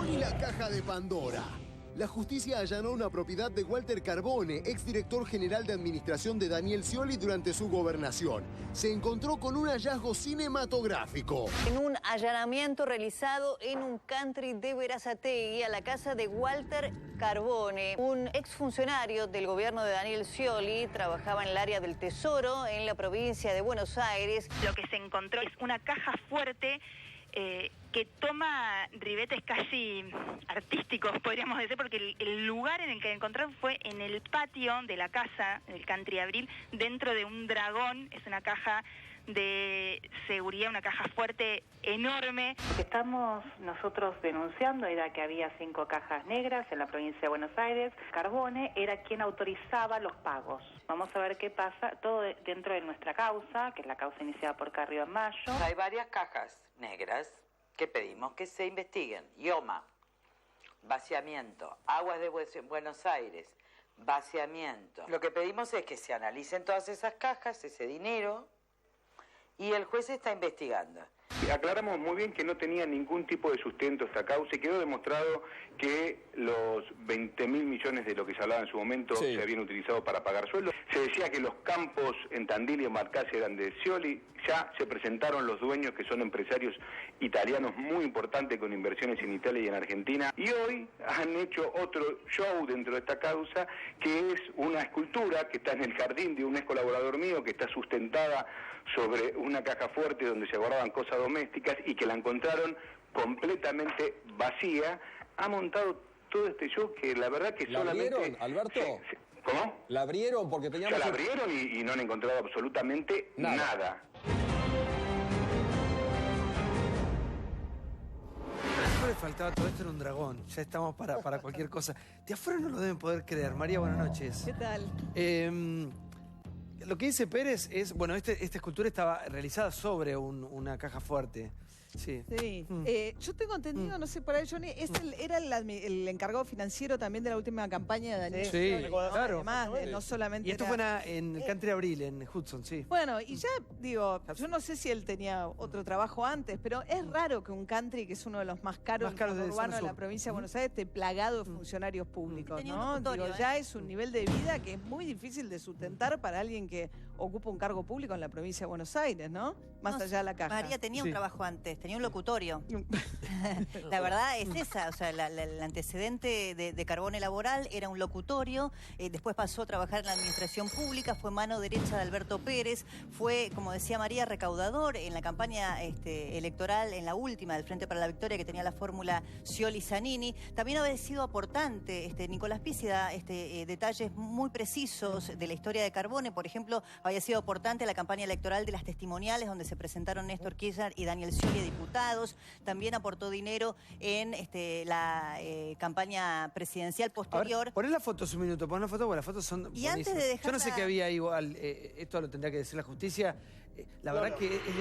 Y la caja de Pandora. La justicia allanó una propiedad de Walter Carbone, exdirector general de administración de Daniel Scioli durante su gobernación. Se encontró con un hallazgo cinematográfico. En un allanamiento realizado en un country de Berazategui a la casa de Walter Carbone, un exfuncionario del gobierno de Daniel Scioli, trabajaba en el área del Tesoro en la provincia de Buenos Aires. Lo que se encontró es una caja fuerte que toma ribetes casi artísticos, podríamos decir, porque el lugar en el que encontraron fue en el patio de la casa, el Country Abril, dentro de un dragón. Es una caja de seguridad, una caja fuerte enorme. Lo que estamos nosotros denunciando era que había 5 cajas negras en la provincia de Buenos Aires. Carbone era quien autorizaba los pagos. Vamos a ver qué pasa, todo dentro de nuestra causa, que es la causa iniciada por Carrió en mayo. Hay varias cajas negras que pedimos que se investiguen. IOMA, vaciamiento, Aguas de Buenos Aires, vaciamiento. Lo que pedimos es que se analicen todas esas cajas, ese dinero, y el juez está investigando. Aclaramos muy bien que no tenía ningún tipo de sustento esta causa y quedó demostrado que los 20.000 millones de lo que se hablaba en su momento se habían utilizado para pagar sueldos. Se decía que los campos en Tandil y en Marcase eran de Scioli. Ya se presentaron los dueños, que son empresarios italianos muy importantes con inversiones en Italia y en Argentina. Y hoy han hecho otro show dentro de esta causa, que es una escultura que está en el jardín de un ex colaborador mío, que está sustentada sobre una caja fuerte donde se guardaban cosas domésticas y que la encontraron completamente vacía. Ha montado todo este show que la verdad que ¿La solamente... abrieron, Alberto? ¿Cómo? ¿La abrieron? Porque teníamos... Ya la abrieron y no han encontrado absolutamente nada. No le faltaba todo esto en un dragón. Ya estamos para cualquier cosa. De afuera no lo deben poder creer. María, buenas noches. ¿Qué tal? Lo que dice Pérez es, bueno, esta escultura estaba realizada sobre una caja fuerte. Sí. Yo tengo entendido, no sé, por ahí Johnny, era el encargado financiero también de la última campaña de Daniel. Sí, claro. Además, no solamente Y esto fue en el Country Abril, en Hudson, sí. Bueno, y ya digo, yo no sé si él tenía otro trabajo antes, pero es raro que un country, que es uno de los más caros urbanos de la provincia de Buenos Aires, esté plagado de funcionarios públicos, ¿no? Digo, ya es un nivel de vida que es muy difícil de sustentar para alguien que ocupa un cargo público en la provincia de Buenos Aires, ¿no? Más allá de la caja. María tenía un trabajo antes, tenía un locutorio. La verdad es esa, o sea, el antecedente de Carbone laboral era un locutorio, después pasó a trabajar en la administración pública, fue mano derecha de Alberto Pérez, fue, como decía María, recaudador en la campaña electoral, en la última del Frente para la Victoria, que tenía la fórmula Scioli-Zanini. También había sido aportante, Nicolás Pizzi da detalles muy precisos de la historia de Carbone. Por ejemplo, había sido aportante a la campaña electoral de las testimoniales, donde se presentaron Néstor Kirchner y Daniel Scioli, diputados. También aportó dinero en la campaña presidencial posterior. A ver, poné la foto un minuto, poné la foto, porque las fotos son y antes de dejar Yo no sé qué había igual, esto lo tendría que decir la justicia. La verdad que es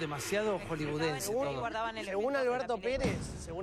demasiado hollywoodense. Según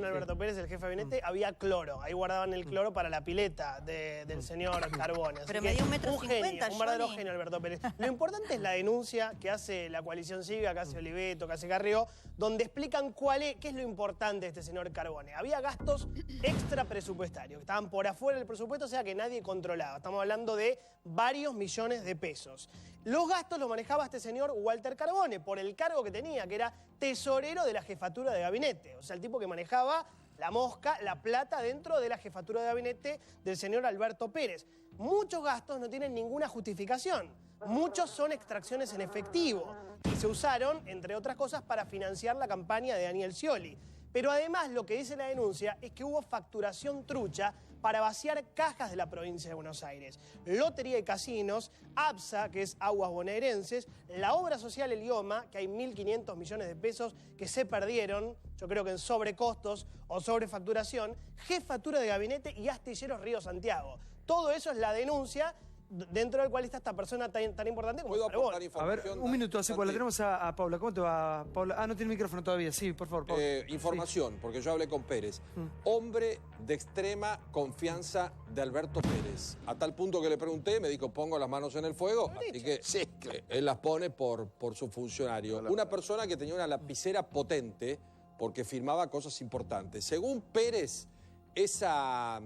Alberto Pérez, el jefe de gabinete, había cloro. Ahí guardaban el cloro para la pileta del señor Carbone. Pero medía 1,50 m, un verdadero genio, Alberto Pérez. Lo importante es la denuncia que hace la coalición cívica, que hace Oliveto, que hace Carrió, donde explican qué es lo importante de este señor Carbone. Había gastos extra presupuestarios, que estaban por afuera del presupuesto, o sea que nadie controlaba. Estamos hablando de varios millones de pesos. Los gastos los manejaba este señor Walter Carbone por el cargo que tenía, que era tesorero de la jefatura de gabinete. O sea, el tipo que manejaba la mosca, la plata dentro de la jefatura de gabinete del señor Alberto Pérez. Muchos gastos no tienen ninguna justificación. Muchos son extracciones en efectivo y se usaron, entre otras cosas, para financiar la campaña de Daniel Scioli. Pero además lo que dice la denuncia es que hubo facturación trucha para vaciar cajas de la provincia de Buenos Aires. Lotería y casinos, ABSA, que es Aguas Bonaerenses, la obra social El IOMA, que hay 1.500 millones de pesos que se perdieron, yo creo que en sobrecostos o sobrefacturación, jefatura de gabinete y astilleros Río Santiago. Todo eso es la denuncia dentro del cual está esta persona tan importante como Carbone. A ver, un minuto, así, pues la tenemos a Paula. ¿Cómo te va, Paula? Ah, no tiene micrófono todavía. Sí, por favor, Paula. Información, porque yo hablé con Pérez. Hombre de extrema confianza de Alberto Pérez. A tal punto que le pregunté, me dijo, pongo las manos en el fuego. Así que él las pone por su funcionario. Una persona que tenía una lapicera potente, porque firmaba cosas importantes. Según Pérez, esa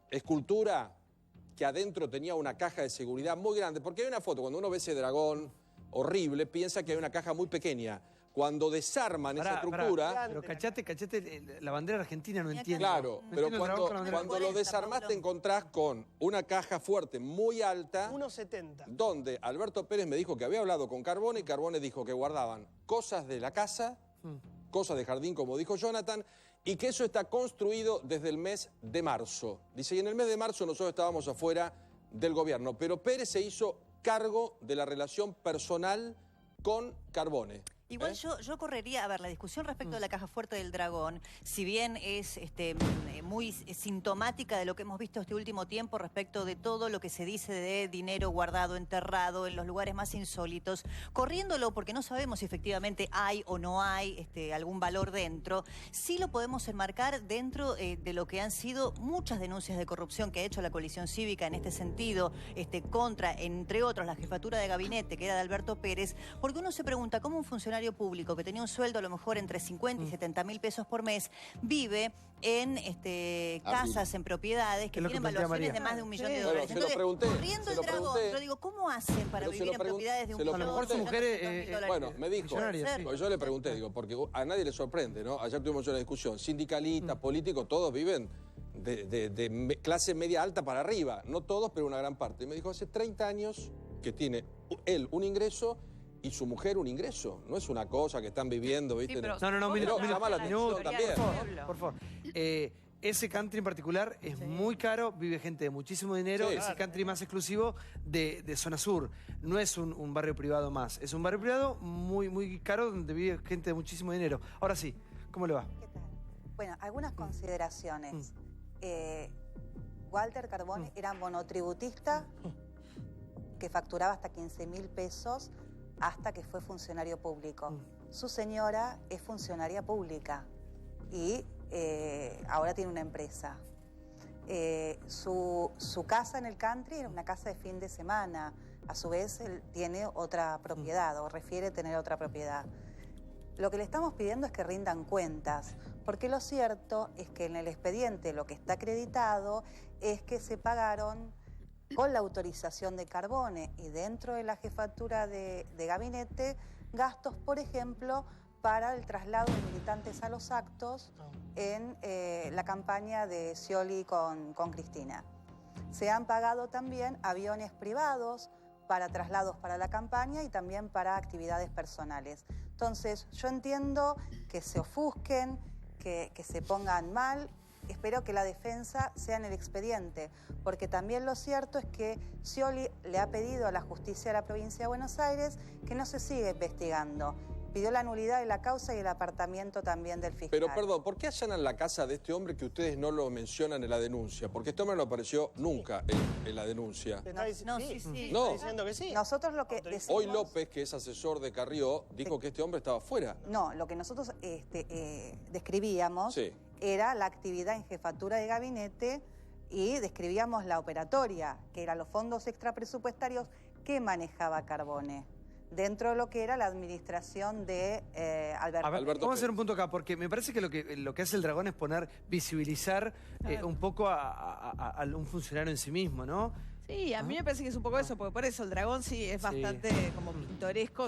escultura que adentro tenía una caja de seguridad muy grande, porque hay una foto, cuando uno ve ese dragón horrible, piensa que hay una caja muy pequeña. Cuando desarman esa estructura... Pero cachate, la bandera argentina no entiendo. Claro, pero cuando lo desarmás te encontrás con una caja fuerte muy alta. 1,70. Donde Alberto Pérez me dijo que había hablado con Carbone y Carbone dijo que guardaban cosas de la casa, cosas de jardín, como dijo Jonathan, y que eso está construido desde el mes de marzo. Dice, y en el mes de marzo nosotros estábamos afuera del gobierno, pero Pérez se hizo cargo de la relación personal con Carbone. Igual yo correría, a ver, la discusión respecto de la caja fuerte del dragón, si bien es muy sintomática de lo que hemos visto este último tiempo respecto de todo lo que se dice de dinero guardado, enterrado en los lugares más insólitos, corriéndolo porque no sabemos si efectivamente hay o no hay algún valor dentro, sí lo podemos enmarcar dentro de lo que han sido muchas denuncias de corrupción que ha hecho la coalición cívica en este sentido, contra, entre otros, la jefatura de gabinete, que era de Alberto Pérez, porque uno se pregunta cómo un funcionario público que tenía un sueldo a lo mejor entre 50 y 70 mil pesos por mes vive en casas, en propiedades que tienen valuaciones de más de $1 millón de dólares. Entonces, corriendo el dragón, yo digo, ¿cómo hacen para vivir en propiedades de $1 millón? A lo mejor su mujer bueno, me dijo, yo le pregunté, digo, porque a nadie le sorprende, ¿no? Ayer tuvimos una discusión, sindicalistas, políticos, todos viven de clase media alta para arriba, no todos, pero una gran parte. Y me dijo, hace 30 años que tiene él un ingreso y su mujer un ingreso. No es una cosa que están viviendo, ¿viste? Sí, no, mire, llama la atención también. Por favor. Ese country en particular es muy caro, vive gente de muchísimo dinero, es el country más exclusivo de zona sur. No es un barrio privado más, es un barrio privado muy caro donde vive gente de muchísimo dinero. Ahora sí, ¿cómo le va? ¿Qué tal? Bueno, algunas consideraciones. Walter Carbone era monotributista que facturaba hasta 15.000 pesos hasta que fue funcionario público. Su señora es funcionaria pública y ahora tiene una empresa. Su casa en el country era una casa de fin de semana. A su vez, él tiene otra propiedad o refiere tener otra propiedad. Lo que le estamos pidiendo es que rindan cuentas, porque lo cierto es que en el expediente lo que está acreditado es que se pagaron con la autorización de Carbone y dentro de la jefatura de gabinete, gastos, por ejemplo, para el traslado de militantes a los actos en la campaña de Scioli con Cristina. Se han pagado también aviones privados para traslados para la campaña y también para actividades personales. Entonces, yo entiendo que se ofusquen, que se pongan mal. Espero que la defensa sea en el expediente, porque también lo cierto es que Scioli le ha pedido a la justicia de la provincia de Buenos Aires que no se siga investigando. Pidió la nulidad de la causa y el apartamiento también del fiscal. Pero perdón, ¿por qué allanan la casa de este hombre que ustedes no lo mencionan en la denuncia? Porque este hombre no apareció nunca en la denuncia. No. ¿Está diciendo que sí? Nosotros lo que decimos... Hoy López, que es asesor de Carrió, dijo que este hombre estaba fuera. No, lo que nosotros describíamos era la actividad en jefatura de gabinete y describíamos la operatoria, que eran los fondos extrapresupuestarios que manejaba Carbone dentro de lo que era la administración de Alberto. A ver, vamos a hacer un punto acá, porque me parece que lo que hace el dragón es visibilizar un poco a un funcionario en sí mismo, ¿no? Sí, a mí me parece que es un poco eso, porque por eso el dragón sí es bastante como pintoresco.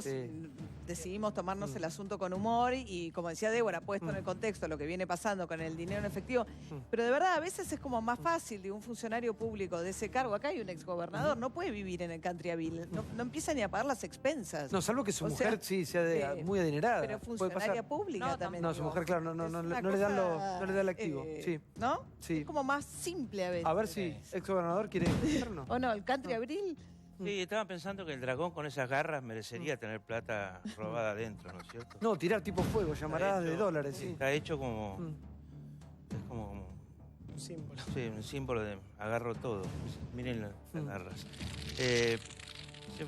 Decidimos tomarnos el asunto con humor y, como decía Débora, puesto en el contexto lo que viene pasando con el dinero en efectivo. Pero de verdad, a veces es como más fácil de un funcionario público de ese cargo. Acá hay un exgobernador, no puede vivir en el Countryville, no empieza ni a pagar las expensas. No, salvo que su mujer sea muy adinerada. Pero funcionaria pública también. No, su mujer, claro, no le da el activo. ¿No? Sí. Es como más simple a veces. A ver si exgobernador quiere decirnos. ¿O no? ¿El Countryville? Sí, estaba pensando que el dragón con esas garras merecería tener plata robada adentro, ¿no es cierto? No, tirar tipo fuego, llamaradas de dólares, sí. Está hecho como... Es como un símbolo. Sí, un símbolo de agarro todo. Miren las garras.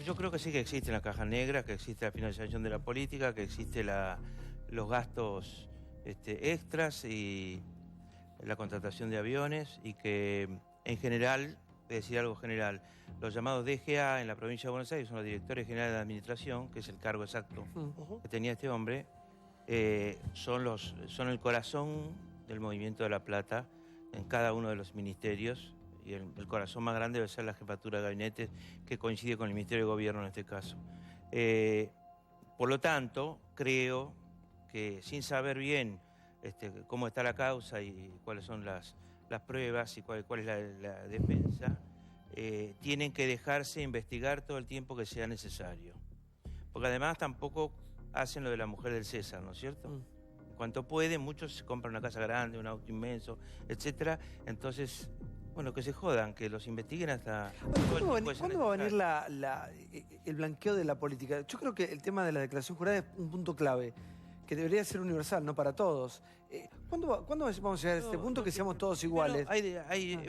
Yo creo que sí que existe la caja negra, que existe la financiación de la política, que existe los gastos extras y la contratación de aviones y que en general, decir algo general, los llamados DGA en la provincia de Buenos Aires son los directores generales de administración, que es el cargo exacto que tenía este hombre, son el corazón del Movimiento de la Plata en cada uno de los ministerios, y el corazón más grande debe ser la jefatura de gabinete, que coincide con el Ministerio de Gobierno en este caso. Por lo tanto, creo que sin saber bien cómo está la causa y cuáles son las pruebas y cuál es la defensa, tienen que dejarse investigar todo el tiempo que sea necesario. Porque además tampoco hacen lo de la mujer del César, ¿no es cierto? En cuanto pueden, muchos se compran una casa grande, un auto inmenso, etcétera. Entonces, bueno, que se jodan, que los investiguen hasta... ¿Cuándo va a venir el blanqueo de la política? Yo creo que el tema de la declaración jurada es un punto clave, que debería ser universal, no para todos. ¿Cuándo vamos a llegar a este punto que seamos todos iguales?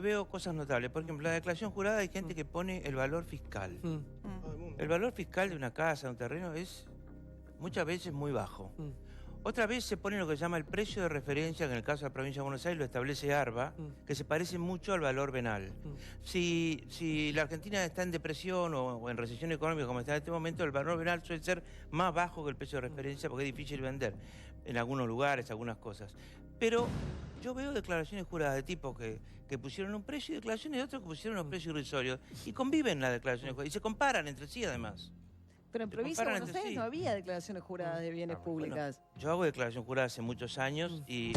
Veo cosas notables. Por ejemplo, la declaración jurada hay gente que pone el valor fiscal. El valor fiscal de una casa, de un terreno, es muchas veces muy bajo. Otra vez se pone lo que se llama el precio de referencia, que en el caso de la provincia de Buenos Aires lo establece ARBA, que se parece mucho al valor venal. Si la Argentina está en depresión o en recesión económica como está en este momento, el valor venal suele ser más bajo que el precio de referencia porque es difícil vender en algunos lugares, algunas cosas. Pero yo veo declaraciones juradas de tipos que pusieron un precio y declaraciones de otros que pusieron un precio irrisorio y conviven las declaraciones juradas y se comparan entre sí además. Pero en provincia de Buenos Aires no había declaraciones juradas de bienes públicas. Bueno, yo hago declaración jurada hace muchos años y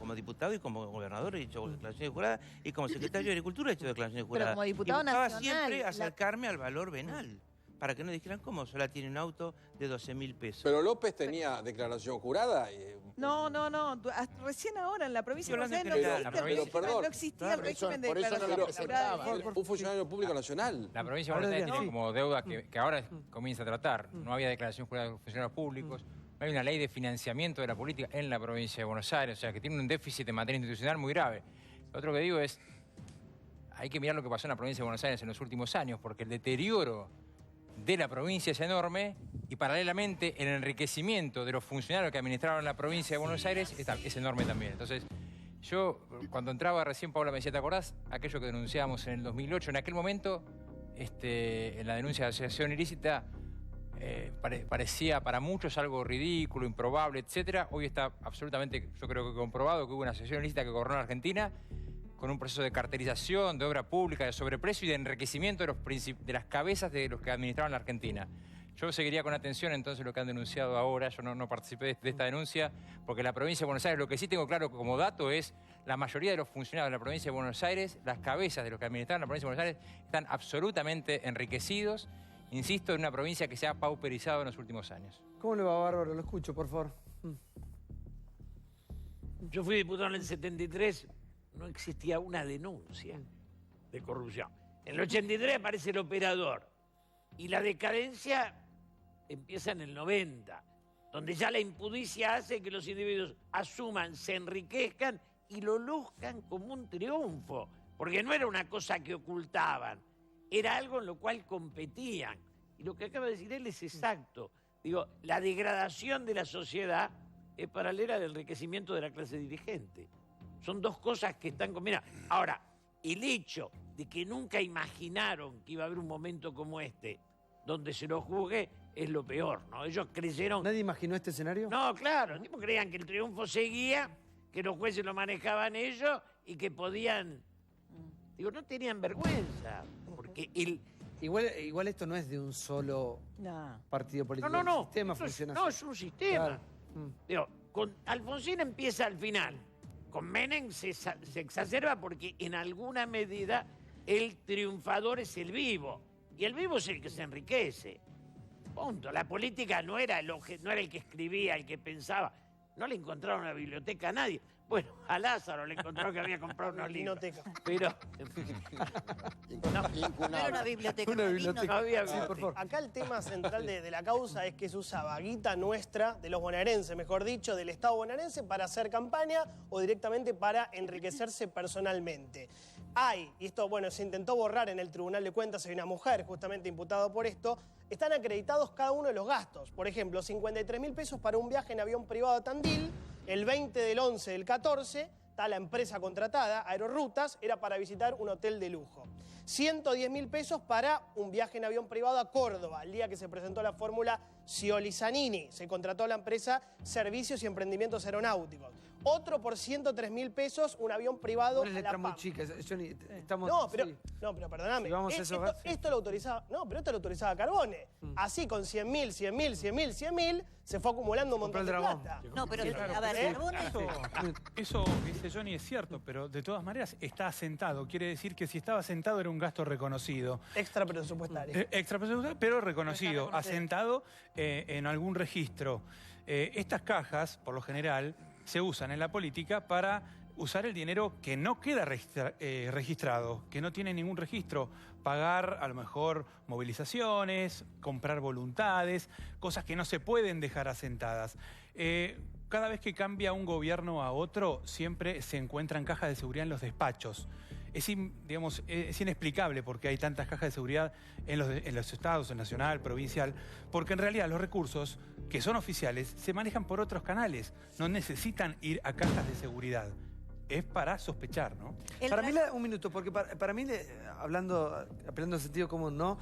como diputado y como gobernador he hecho declaraciones juradas y como secretario de Agricultura he hecho declaraciones juradas. Pero como diputado y buscaba nacional... siempre acercarme al valor venal. Para que no dijeran cómo Solá tiene un auto de 12.000 pesos. Pero López tenía declaración jurada. No. Recién ahora en la provincia de Buenos Aires no existía el régimen de declaración jurada. Un funcionario público nacional. La provincia de Buenos Aires tiene como deuda que ahora comienza a tratar. No había declaración jurada de los funcionarios públicos. No hay una ley de financiamiento de la política en la provincia de Buenos Aires. O sea, que tiene un déficit en materia institucional muy grave. Lo otro que digo es, hay que mirar lo que pasó en la provincia de Buenos Aires en los últimos años, porque el deterioro de la provincia es enorme y paralelamente el enriquecimiento de los funcionarios que administraron la provincia de Buenos Aires es enorme también. Entonces, yo cuando entraba recién, Paula me decía, ¿te acordás? Aquello que denunciábamos en el 2008, en aquel momento, en la denuncia de asociación ilícita, parecía para muchos algo ridículo, improbable, etcétera. Hoy está absolutamente, yo creo que comprobado que hubo una asociación ilícita que gobernó en Argentina con un proceso de cartelización, de obra pública, de sobreprecio y de enriquecimiento de las cabezas de los que administraban la Argentina. Yo seguiría con atención entonces lo que han denunciado ahora. Yo no participé de esta denuncia porque la provincia de Buenos Aires, lo que sí tengo claro como dato es la mayoría de los funcionarios de la provincia de Buenos Aires, las cabezas de los que administraban la provincia de Buenos Aires, están absolutamente enriquecidos, insisto, en una provincia que se ha pauperizado en los últimos años. ¿Cómo le va, Bárbaro? Lo escucho, por favor. Yo fui diputado en el 73, no existía una denuncia de corrupción. En el 83 aparece el operador y la decadencia empieza en el 90, donde ya la impudicia hace que los individuos asuman, se enriquezcan y lo luzcan como un triunfo, porque no era una cosa que ocultaban, era algo en lo cual competían. Y lo que acaba de decir él es exacto. Digo, la degradación de la sociedad es paralela al enriquecimiento de la clase dirigente. Son dos cosas que están combinadas. Ahora, el hecho de que nunca imaginaron que iba a haber un momento como este, donde se lo juzgue, es lo peor, ¿no? Ellos creyeron... ¿Nadie imaginó este escenario? No, claro. Los tipos creían que el triunfo seguía, que los jueces lo manejaban ellos y que podían... Digo, no tenían vergüenza, porque el... Igual esto no es de un solo partido político. No. El sistema funciona así. No, es un sistema. Claro. Digo, con Alfonsín empieza al final. Con Menem se exacerba porque en alguna medida el triunfador es el vivo. Y el vivo es el que se enriquece. Punto. La política no era el que escribía, el que pensaba. No le encontraron en la biblioteca a nadie. Bueno, a Lázaro le encontró que había comprado unos libros. Pero... No era una biblioteca. No había sí, por favor. Acá el tema central de la causa es que se usaba guita nuestra, de los bonaerenses, mejor dicho, del Estado bonaerense, para hacer campaña o directamente para enriquecerse personalmente. Y esto, bueno, se intentó borrar en el Tribunal de Cuentas, hay una mujer justamente imputada por esto, están acreditados cada uno de los gastos. Por ejemplo, 53.000 pesos para un viaje en avión privado a Tandil, el 20 del 11 del 14, está la empresa contratada, Aerorrutas, era para visitar un hotel de lujo. 110.000 pesos para un viaje en avión privado a Córdoba, el día que se presentó la fórmula Scioli-Zanini. Se contrató a la empresa Servicios y Emprendimientos Aeronáuticos. Otro por 103.000 pesos, un avión privado a La Pampa. Muy chica, estamos, no, pero perdóname. Esto lo autorizaba, esto lo autorizaba Carbone. Así con 100.000, 100.000, 100.000, se fue acumulando un montón de plata. No, pero a ver, Carbone... Eso, dice Johnny, es cierto, pero de todas maneras está asentado. Quiere decir que si estaba asentado era un gasto reconocido. Extra presupuestario. Extra presupuestario, pero reconocido, asentado en algún registro. Estas cajas, por lo general, se usan en la política para usar el dinero que no queda registrado, que no tiene ningún registro. Pagar, a lo mejor, movilizaciones, comprar voluntades, cosas que no se pueden dejar asentadas. Cada vez que cambia un gobierno a otro, siempre se encuentran cajas de seguridad en los despachos. Es inexplicable por qué hay tantas cajas de seguridad en los estados, en nacional, provincial, porque en realidad los recursos que son oficiales se manejan por otros canales, no necesitan ir a cajas de seguridad. Es para sospechar, ¿no? Para mí, un minuto, porque para mí, apelando al sentido común, ¿no?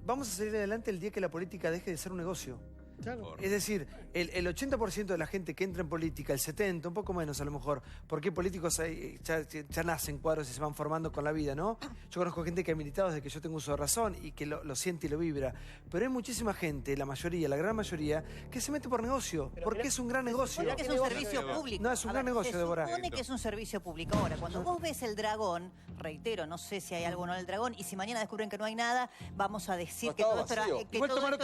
Vamos a salir adelante el día que la política deje de ser un negocio. Claro. Es decir, el 80% de la gente que entra en política, el 70%, un poco menos a lo mejor, porque políticos ya nacen cuadros y se van formando con la vida, ¿no? Yo conozco gente que ha militado desde que yo tengo uso de razón y que lo siente y lo vibra, pero hay muchísima gente, la mayoría, la gran mayoría, que se mete por negocio, porque es un gran negocio. Es un servicio público. No, es un gran negocio, Débora. Se supone que es un servicio público. Ahora, cuando vos ves el Dragón, reitero, no sé si hay algo o no en el Dragón, y si mañana descubren que no hay nada, vamos a decir que todo esto era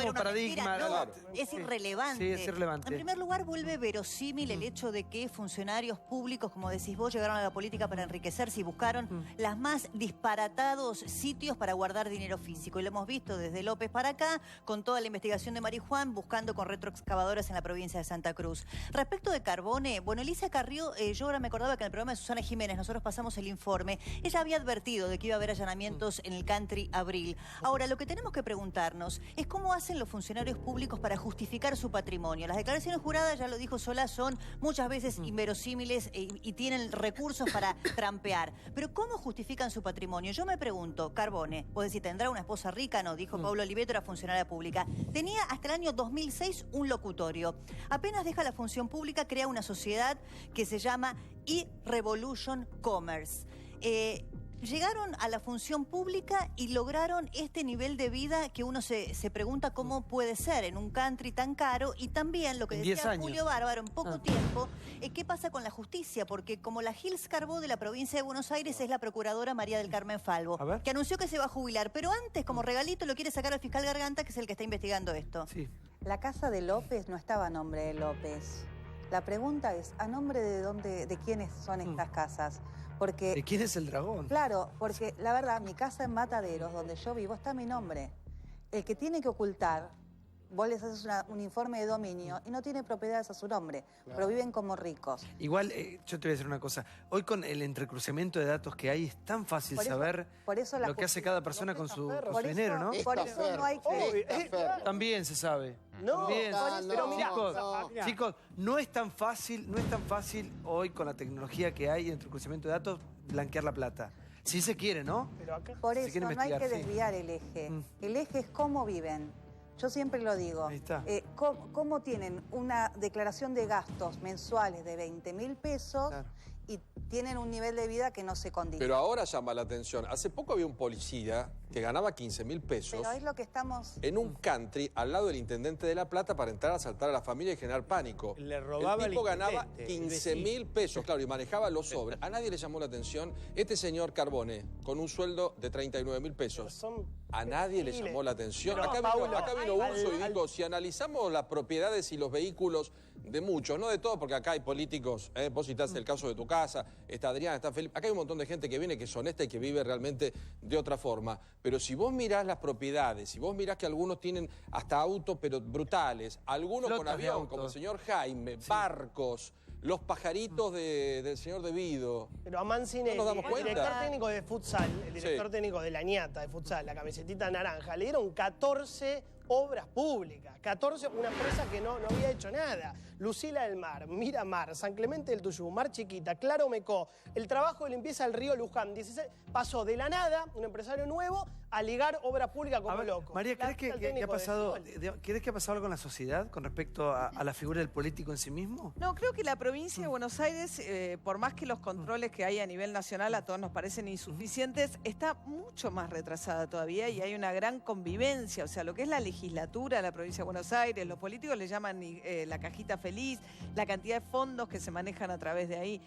una paradigma. No, es irrelevante. Sí, es irrelevante. En primer lugar, vuelve verosímil el hecho de que funcionarios públicos, como decís vos, llegaron a la política para enriquecerse y buscaron las más disparatados sitios para guardar dinero físico. Y lo hemos visto desde López para acá, con toda la investigación de Marijuán, buscando con retroexcavadoras en la provincia de Santa Cruz. Respecto de Carbone, bueno, Elisa Carrió, yo ahora me acordaba que en el programa de Susana Jiménez nosotros pasamos el informe. Ella había advertido de que iba a haber allanamientos en el Country Abril. Ahora, lo que tenemos que preguntarnos es cómo hacen los funcionarios públicos para justificar su patrimonio. Las declaraciones juradas, ya lo dijo Solá, son muchas veces inverosímiles y tienen recursos para trampear. Pero ¿cómo justifican su patrimonio? Yo me pregunto, Carbone, vos decís, ¿tendrá una esposa rica? No, dijo Pablo Oliveto, era funcionaria pública. Tenía hasta el año 2006 un locutorio. Apenas deja la función pública, crea una sociedad que se llama E-Revolution Commerce. Llegaron a la función pública y lograron este nivel de vida que uno se pregunta cómo puede ser en un country tan caro, y también lo que decía Julio Bárbaro, en poco tiempo, ¿qué pasa con la justicia? Porque como la Gils Carbó de la provincia de Buenos Aires es la procuradora María del Carmen Falvo, que anunció que se va a jubilar, pero antes, como regalito, lo quiere sacar al fiscal Garganta, que es el que está investigando esto. Sí. La casa de López no estaba a nombre de López. La pregunta es, ¿a nombre de quiénes son estas casas? Porque, ¿de quién es el Dragón? Claro, porque la verdad, mi casa en Mataderos, donde yo vivo, está mi nombre. El que tiene que ocultar, vos les haces un informe de dominio y no tiene propiedades a su nombre, pero viven como ricos. Igual, yo te voy a decir una cosa. Hoy con el entrecruzamiento de datos que hay, es tan fácil saber lo que hace cada persona con su dinero, ¿no? Por eso no hay que... También se sabe. No, chicos, no es tan fácil hoy con la tecnología que hay en entrecruzamiento de datos blanquear la plata. Si se quiere, ¿no? Por eso no hay que desviar el eje. El eje es cómo viven. Yo siempre lo digo. ¿Cómo tienen una declaración de gastos mensuales de 20.000 pesos y tienen un nivel de vida que no se condiciona? Pero ahora llama la atención. Hace poco había un policía que ganaba 15.000 pesos. Pero es lo que estamos... En un country al lado del intendente de La Plata para entrar a asaltar a la familia y generar pánico. Le robaba el tipo ganaba 15.000 pesos, claro, y manejaba los sobres. A nadie le llamó la atención este señor Carbone, con un sueldo de 39.000 pesos. A nadie le llamó la atención. Acá vino Urso y dijo, si analizamos las propiedades y los vehículos de muchos, no de todos, porque acá hay políticos, vos citás el caso de tu casa, está Adrián, está Felipe, acá hay un montón de gente que viene, que es honesta y que vive realmente de otra forma. Pero si vos mirás las propiedades, si vos mirás que algunos tienen hasta autos, pero brutales, algunos con avión, como el señor Jaime, barcos, los pajaritos del señor Devido. Pero a Mancini, ¿no nos damos cuenta? El director técnico de futsal, el director técnico de la ñata de futsal, la camisetita naranja, le dieron 14 Obras Públicas. 14, una empresa que no había hecho nada. Lucila del Mar, Miramar, San Clemente del Tuyú, Mar Chiquita, Claro Mecó, el trabajo de limpieza del río Luján. 16, pasó de la nada, un empresario nuevo, a ligar obra pública como loco. María, ¿crees que ha pasado algo con la sociedad con respecto a la figura del político en sí mismo? No, creo que la provincia de Buenos Aires, por más que los controles que hay a nivel nacional a todos nos parecen insuficientes, está mucho más retrasada todavía y hay una gran convivencia. O sea, lo que es la legislatura de la provincia de Buenos Aires, los políticos le llaman la cajita feliz, la cantidad de fondos que se manejan a través de ahí,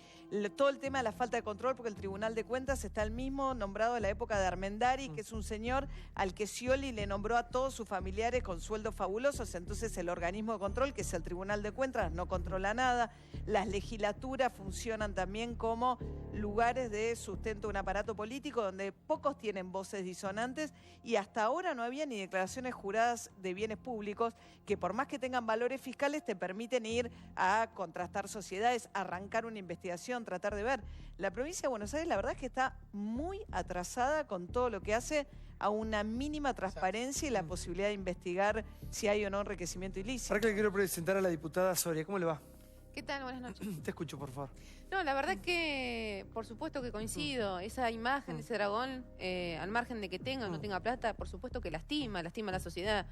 todo el tema de la falta de control, porque el Tribunal de Cuentas está el mismo nombrado en la época de Armendari, que es un señor al que Scioli le nombró a todos sus familiares con sueldos fabulosos. Entonces el organismo de control, que es el Tribunal de Cuentas, no controla nada. Las legislaturas funcionan también como lugares de sustento de un aparato político donde pocos tienen voces disonantes y hasta ahora no había ni declaraciones juradas de bienes públicos que por más que tengan valores fiscales te permiten ir a contrastar sociedades, arrancar una investigación, tratar de ver. La provincia de Buenos Aires la verdad es que está muy atrasada con todo lo que hace a una mínima transparencia y la posibilidad de investigar si hay o no enriquecimiento ilícito. Ahora que le quiero presentar a la diputada Soria, ¿cómo le va? ¿Qué tal? Buenas noches. Te escucho, por favor. No, la verdad que por supuesto que coincido. Esa imagen de ese dragón, al margen de que tenga o no tenga plata, por supuesto que lastima a la sociedad.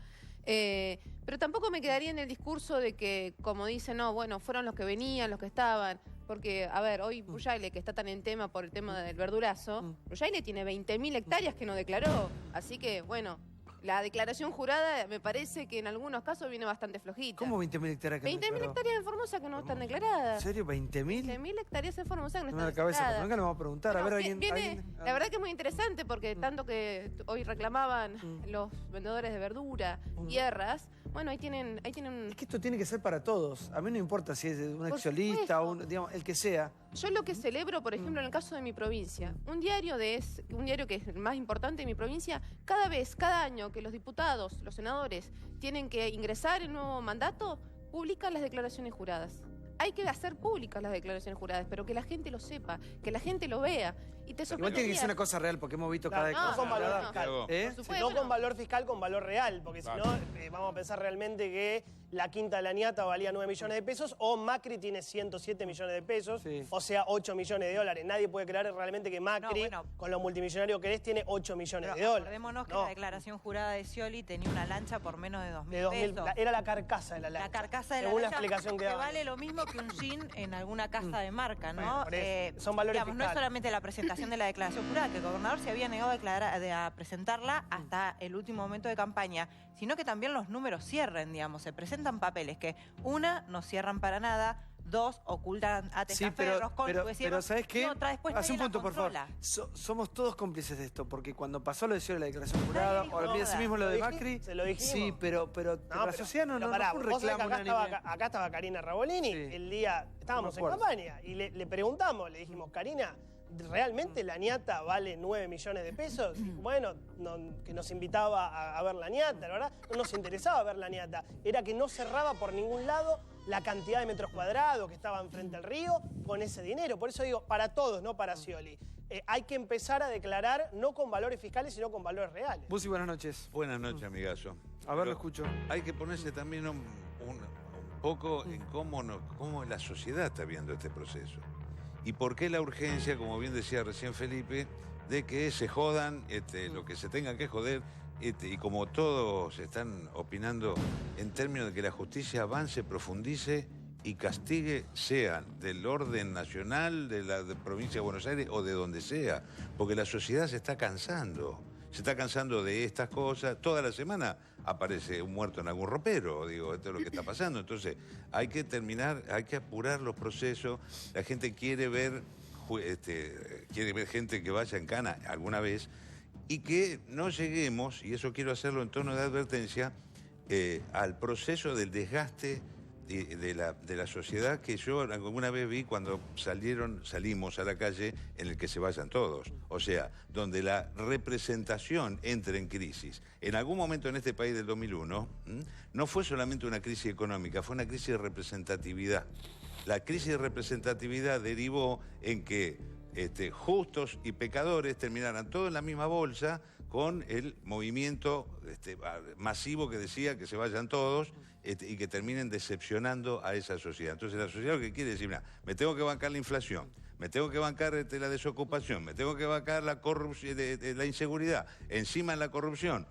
Pero tampoco me quedaría en el discurso de que, como dicen, no, bueno, fueron los que venían, los que estaban. Porque, a ver, hoy Bujaile, que está tan en tema por el tema del verdurazo, Bujaile tiene 20.000 hectáreas que no declaró. Así que, bueno, la declaración jurada me parece que en algunos casos viene bastante flojita. ¿Cómo 20.000 hectáreas que no 20.000 hectáreas en Formosa que no están declaradas. ¿En serio? ¿20.000? 20.000 hectáreas en Formosa que no están la cabeza, declaradas. nunca le vamos a preguntar. Bueno, a ver, alguien... La verdad que es muy interesante porque tanto que hoy reclamaban los vendedores de verdura, tierras, bueno, ahí tienen... Es que esto tiene que ser para todos. A mí no importa si es un exolista o digamos, el que sea. Yo lo que celebro, por ejemplo, en el caso de mi provincia, un diario que es el más importante de mi provincia, cada año que los diputados, los senadores, tienen que ingresar en nuevo mandato, publican las declaraciones juradas. Hay que hacer públicas las declaraciones juradas, pero que la gente lo sepa, que la gente lo vea. Y te igual tiene que ser una cosa real, porque hemos visto cada vez no con valor fiscal. No con valor fiscal, con valor real, porque si no, vamos a pensar realmente que la Quinta de la Ñata valía 9 millones de pesos o Macri tiene 107 millones de pesos, o sea, 8 millones de dólares. Nadie puede creer realmente que Macri, con lo multimillonario que es, tiene 8 millones de dólares. Recordémonos que la declaración jurada de Scioli tenía una lancha por menos de 2.000 pesos. Era la carcasa de la lancha. La carcasa de según la lancha, la explicación que vale lo mismo que un jean en alguna casa de marca, ¿no? Bueno, son valores fiscales. No es solamente la presentación de la declaración jurada, que el gobernador se había negado a presentarla hasta el último momento de campaña, sino que también los números cierren, digamos, se presentan papeles que, una, no cierran para nada, dos, ocultan a testaferros, pero ¿sabes qué? Después hace un punto, por favor. Somos todos cómplices de esto, porque cuando pasó lo de Scioli, la declaración jurada, o sí mismo lo de Macri, se lo dijimos. Sí, pero la sociedad no fue un reclamo acá estaba Karina Rabolini, el día, estábamos en campaña, y le preguntamos, le dijimos, Karina, ¿realmente la ñata vale 9 millones de pesos? Bueno, que nos invitaba a ver la ñata, la verdad, no nos interesaba ver la ñata. Era que no cerraba por ningún lado la cantidad de metros cuadrados que estaban frente al río con ese dinero. Por eso digo, para todos, no para Scioli. Hay que empezar a declarar no con valores fiscales, sino con valores reales. Busi, buenas noches. Buenas noches, amigazo. A ver, lo escucho. Hay que ponerse también un poco en cómo la sociedad está viendo este proceso. ¿Y por qué la urgencia, como bien decía recién Felipe, de que se jodan lo que se tenga que joder? Y como todos están opinando en términos de que la justicia avance, profundice y castigue, sea del orden nacional, de la provincia de Buenos Aires o de donde sea, porque la sociedad se está cansando. Se está cansando de estas cosas. Toda la semana aparece un muerto en algún ropero, digo, esto es lo que está pasando. Entonces, hay que apurar los procesos. La gente quiere ver gente que vaya en cana alguna vez y que no lleguemos, y eso quiero hacerlo en tono de advertencia, al proceso del desgaste de la sociedad que yo alguna vez vi cuando salimos a la calle en el que se vayan todos. O sea, donde la representación entra en crisis. En algún momento en este país del 2001, no fue solamente una crisis económica, fue una crisis de representatividad. La crisis de representatividad derivó en que justos y pecadores terminaran todos en la misma bolsa, con el movimiento masivo que decía que se vayan todos y que terminen decepcionando a esa sociedad. Entonces la sociedad lo que quiere decir, mira, me tengo que bancar la inflación, me tengo que bancar la desocupación, me tengo que bancar la corrupción, la inseguridad, encima en la corrupción.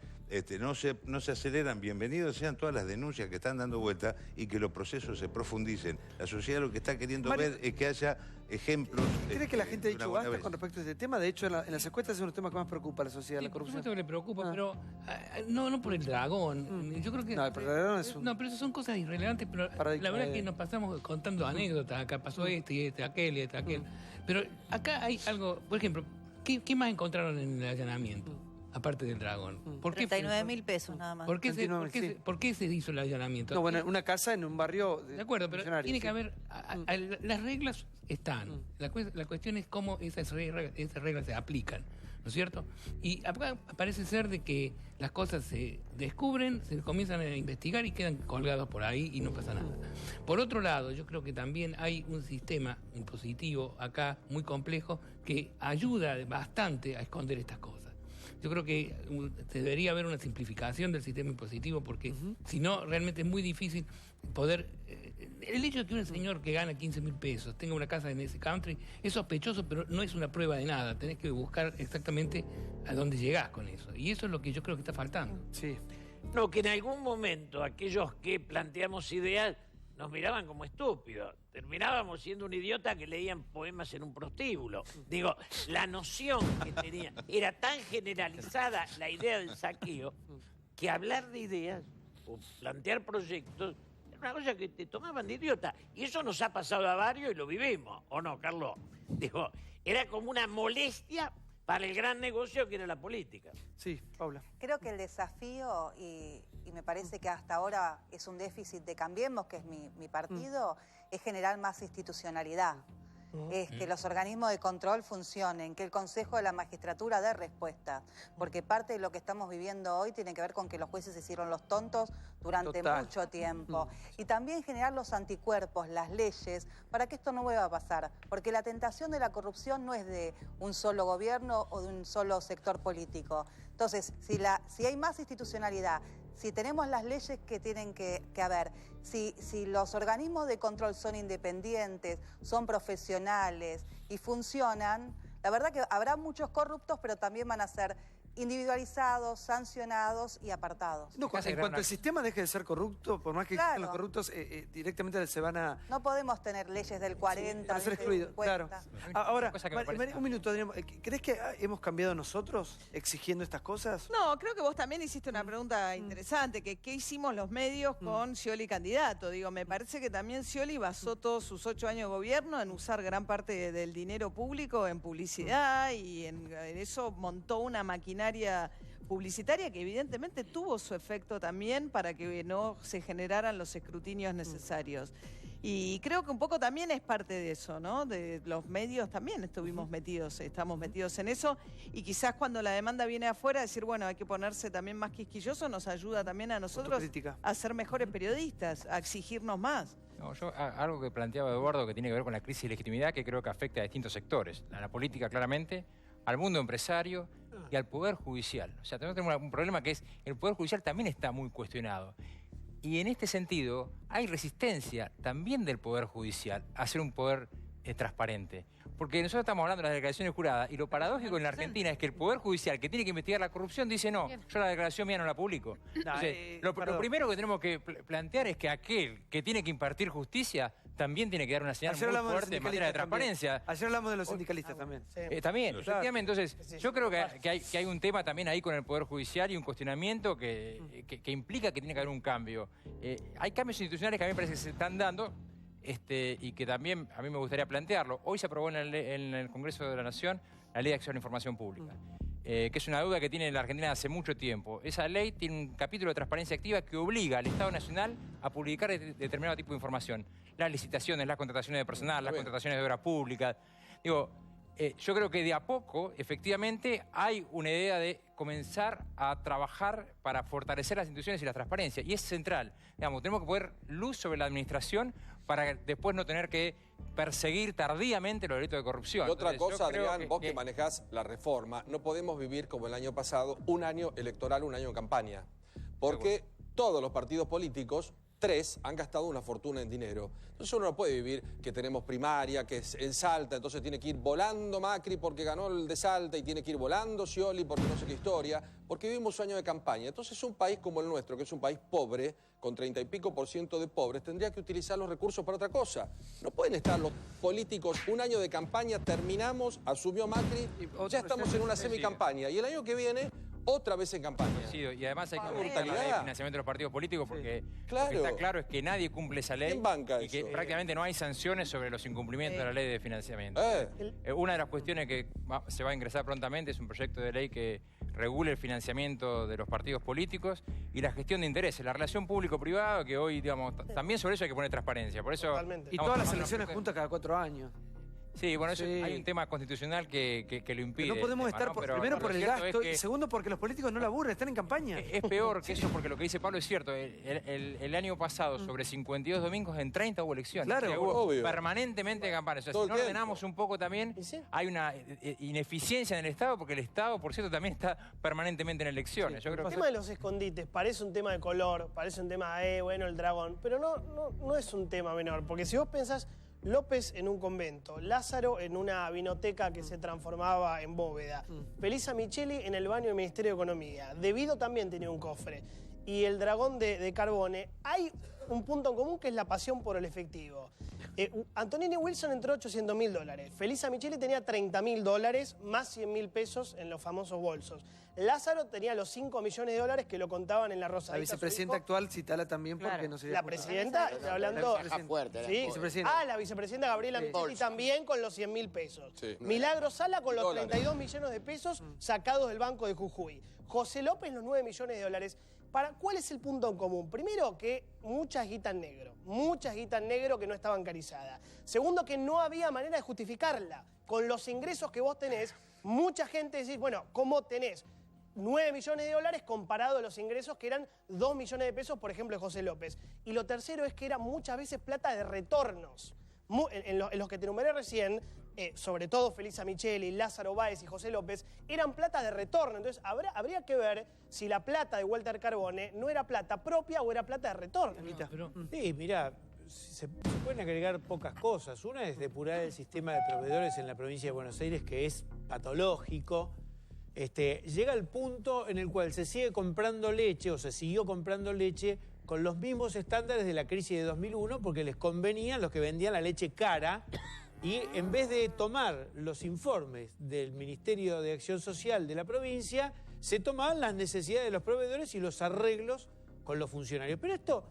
No se aceleran, bienvenidos sean todas las denuncias que están dando vuelta y que los procesos se profundicen. La sociedad lo que está queriendo ver es que haya ejemplos. ¿Cree que la gente ha dicho basta con respecto a este tema? De hecho, en las encuestas es uno de los temas que más preocupa a la sociedad, la corrupción. Por supuesto que le preocupa, pero no por el dragón. Yo creo que... No, pero el dragón es un... No, pero eso son cosas irrelevantes, pero la verdad es que nos pasamos contando anécdotas. Acá pasó aquel y aquel. Pero acá hay algo, por ejemplo, ¿qué más encontraron en el allanamiento? Aparte del dragón. ¿Por qué 39.000 pesos nada más. ¿Por qué se hizo el allanamiento? No, bueno, una casa en un barrio de acuerdo, pero tiene que haber... las reglas están. La cuestión es cómo esas reglas se aplican, ¿no es cierto? Y acá parece ser de que las cosas se descubren, se comienzan a investigar y quedan colgados por ahí y no pasa nada. Por otro lado, yo creo que también hay un sistema impositivo acá muy complejo que ayuda bastante a esconder estas cosas. Yo creo que debería haber una simplificación del sistema impositivo porque si no, realmente es muy difícil poder... el hecho de que un señor que gana 15.000 pesos tenga una casa en ese country es sospechoso, pero no es una prueba de nada. Tenés que buscar exactamente a dónde llegás con eso. Y eso es lo que yo creo que está faltando. Sí. No, que en algún momento aquellos que planteamos ideas nos miraban como estúpidos. Terminábamos siendo un idiota que leían poemas en un prostíbulo. Digo, la noción que tenía era tan generalizada la idea del saqueo que hablar de ideas o plantear proyectos era una cosa que te tomaban de idiota. Y eso nos ha pasado a varios y lo vivimos, ¿o no, Carlos? Digo, era como una molestia para el gran negocio que era la política. Sí, Paula. Creo que el desafío, y me parece que hasta ahora es un déficit de Cambiemos, que es mi partido, es generar más institucionalidad. Es que los organismos de control funcionen, que el Consejo de la Magistratura dé respuesta, porque parte de lo que estamos viviendo hoy tiene que ver con que los jueces se hicieron los tontos durante mucho tiempo. Y también generar los anticuerpos, las leyes, para que esto no vuelva a pasar, porque la tentación de la corrupción no es de un solo gobierno o de un solo sector político. Entonces, si hay más institucionalidad, si tenemos las leyes que tienen que haber, si los organismos de control son independientes, son profesionales y funcionan, la verdad que habrá muchos corruptos, pero también van a ser individualizados, sancionados y apartados. No, en cuanto el sistema deje de ser corrupto, por más que existan los corruptos, directamente se van a... No podemos tener leyes del 40, para ser excluidos, claro. Ahora, un minuto, Adrián, ¿crees que hemos cambiado nosotros exigiendo estas cosas? No, creo que vos también hiciste una pregunta interesante, que qué hicimos los medios con Scioli candidato. Digo, me parece que también Scioli basó todos sus 8 años de gobierno en usar gran parte del dinero público en publicidad y en eso montó una maquinaria publicitaria que evidentemente tuvo su efecto también para que no se generaran los escrutinios necesarios. Y creo que un poco también es parte de eso, ¿no? De los medios también estamos metidos en eso y quizás cuando la demanda viene afuera decir, bueno, hay que ponerse también más quisquilloso, nos ayuda también a nosotros a ser mejores periodistas, a exigirnos más. No, algo que planteaba Eduardo que tiene que ver con la crisis de legitimidad que creo que afecta a distintos sectores, a la política claramente, al mundo empresario y al Poder Judicial. O sea, tenemos un problema que es el Poder Judicial también está muy cuestionado. Y en este sentido hay resistencia también del Poder Judicial a ser un poder transparente. Porque nosotros estamos hablando de las declaraciones juradas y lo paradójico en la Argentina es que el Poder Judicial que tiene que investigar la corrupción dice no, yo la declaración mía no la publico. Entonces, lo primero que tenemos que plantear es que aquel que tiene que impartir justicia también tiene que dar una señal muy fuerte en materia de transparencia. Ayer hablamos de los sindicalistas también. También, efectivamente. Entonces, yo creo que hay un tema también ahí con el Poder Judicial y un cuestionamiento que implica que tiene que haber un cambio. Hay cambios institucionales que a mí me parece que se están dando y que también a mí me gustaría plantearlo. Hoy se aprobó en el Congreso de la Nación la Ley de Acceso a la Información Pública, que es una deuda que tiene la Argentina hace mucho tiempo. Esa ley tiene un capítulo de transparencia activa que obliga al Estado Nacional a publicar determinado tipo de información. Las licitaciones, las contrataciones de personal, las contrataciones de obras públicas. Digo, Yo creo que de a poco, efectivamente, hay una idea de comenzar a trabajar para fortalecer las instituciones y la transparencia. Y es central. Digamos, tenemos que poner luz sobre la administración para después no tener que perseguir tardíamente los delitos de corrupción. Y otra Entonces, cosa, yo creo Adrián, vos que manejás la reforma, no podemos vivir como el año pasado, un año electoral, un año en campaña. Porque todos los partidos políticos, 3, han gastado una fortuna en dinero. Entonces uno no puede vivir que tenemos primaria, que es en Salta, entonces tiene que ir volando Macri porque ganó el de Salta y tiene que ir volando Scioli porque no sé qué historia, porque vivimos un año de campaña. Entonces un país como el nuestro, que es un país pobre, con 30 y pico % de pobres, tendría que utilizar los recursos para otra cosa. No pueden estar los políticos un año de campaña, terminamos, asumió Macri, ya estamos en una semicampaña y el año que viene otra vez en campaña. Sí, y además hay que aumentar la ley de financiamiento de los partidos políticos porque lo que está claro es que nadie cumple esa ley y que prácticamente no hay sanciones sobre los incumplimientos de la ley de financiamiento. Una de las cuestiones que se va a ingresar prontamente es un proyecto de ley que regule el financiamiento de los partidos políticos y la gestión de intereses, la relación público-privada, que hoy, digamos, también sobre eso hay que poner transparencia. Por eso, y todas las elecciones juntas cada 4 años. Sí, bueno, eso, hay un tema constitucional que lo impide. Pero no podemos estar, primero por el gasto y segundo porque los políticos no laburan, están en campaña. Es peor que eso porque lo que dice Pablo es cierto. El año pasado, sobre 52 domingos, en 30 hubo elecciones. Claro, o sea, hubo obvio. Permanentemente campañas. O sea, si no ordenamos un poco también, hay una ineficiencia en el Estado porque el Estado, por cierto, también está permanentemente en elecciones. Yo creo el tema de los escondites parece un tema de color, parece un tema de, bueno, el dragón, pero no es un tema menor, porque si vos pensás López en un convento, Lázaro en una vinoteca que se transformaba en bóveda, Felisa Micheli en el baño del Ministerio de Economía, De Vito también tenía un cofre, y el dragón de Carbone, hay un punto en común que es la pasión por el efectivo. Antonini Wilson entró $800.000, Felisa Micheli tenía $30.000 más $100.000 en los famosos bolsos. Lázaro tenía los $5 millones que lo contaban en la Rosadita. La vicepresidenta actual, citala también porque no sería... La presidenta, hablando... Sí, vicepresidenta. La vicepresidenta Gabriela Micheli también con los $100.000. Sí. Milagro Sala con los 32 millones de pesos sacados del Banco de Jujuy. José López los $9 millones. ¿Cuál es el punto en común? Primero, que muchas guitas negro que no está bancarizada. Segundo, que no había manera de justificarla. Con los ingresos que vos tenés, mucha gente decís, bueno, ¿cómo tenés $9 millones comparado a los ingresos que eran $2 millones de pesos, por ejemplo, de José López? Y lo tercero es que era muchas veces plata de retornos. En los que te numeré recién, sobre todo Felisa Micheli, Lázaro Báez y José López, eran plata de retorno. Entonces habría que ver si la plata de Walter Carbone no era plata propia o era plata de retorno. Sí, mirá, se pueden agregar pocas cosas. Una es depurar el sistema de proveedores en la provincia de Buenos Aires, que es patológico. Llega el punto en el cual se sigue comprando leche, o se siguió comprando leche, con los mismos estándares de la crisis de 2001, porque les convenían los que vendían la leche cara, y en vez de tomar los informes del Ministerio de Acción Social de la provincia, se tomaban las necesidades de los proveedores y los arreglos con los funcionarios. Pero esto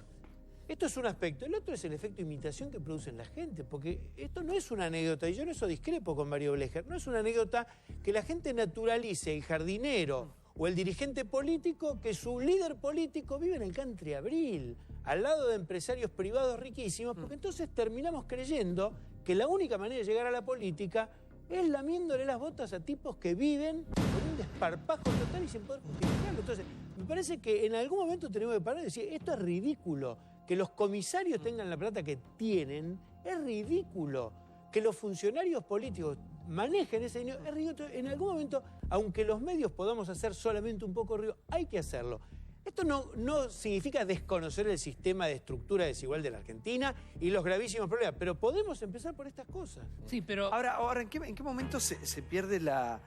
es un aspecto. El otro es el efecto imitación que produce en la gente, porque esto no es una anécdota, y yo en eso discrepo con Mario Blecher, no es una anécdota que la gente naturalice el jardinero o el dirigente político, que su líder político vive en el Country Abril, al lado de empresarios privados riquísimos, porque entonces terminamos creyendo que la única manera de llegar a la política es lamiéndole las botas a tipos que viven con un desparpajo total y sin poder justificarlo. Entonces, me parece que en algún momento tenemos que parar y decir, esto es ridículo. Que los comisarios tengan la plata que tienen, es ridículo. Que los funcionarios políticos manejen ese dinero, es ridículo. En algún momento, aunque los medios podamos hacer solamente un poco ruido, hay que hacerlo. Esto no significa desconocer el sistema de estructura desigual de la Argentina y los gravísimos problemas, pero podemos empezar por estas cosas. Sí, pero... Ahora ¿en qué momento se pierde la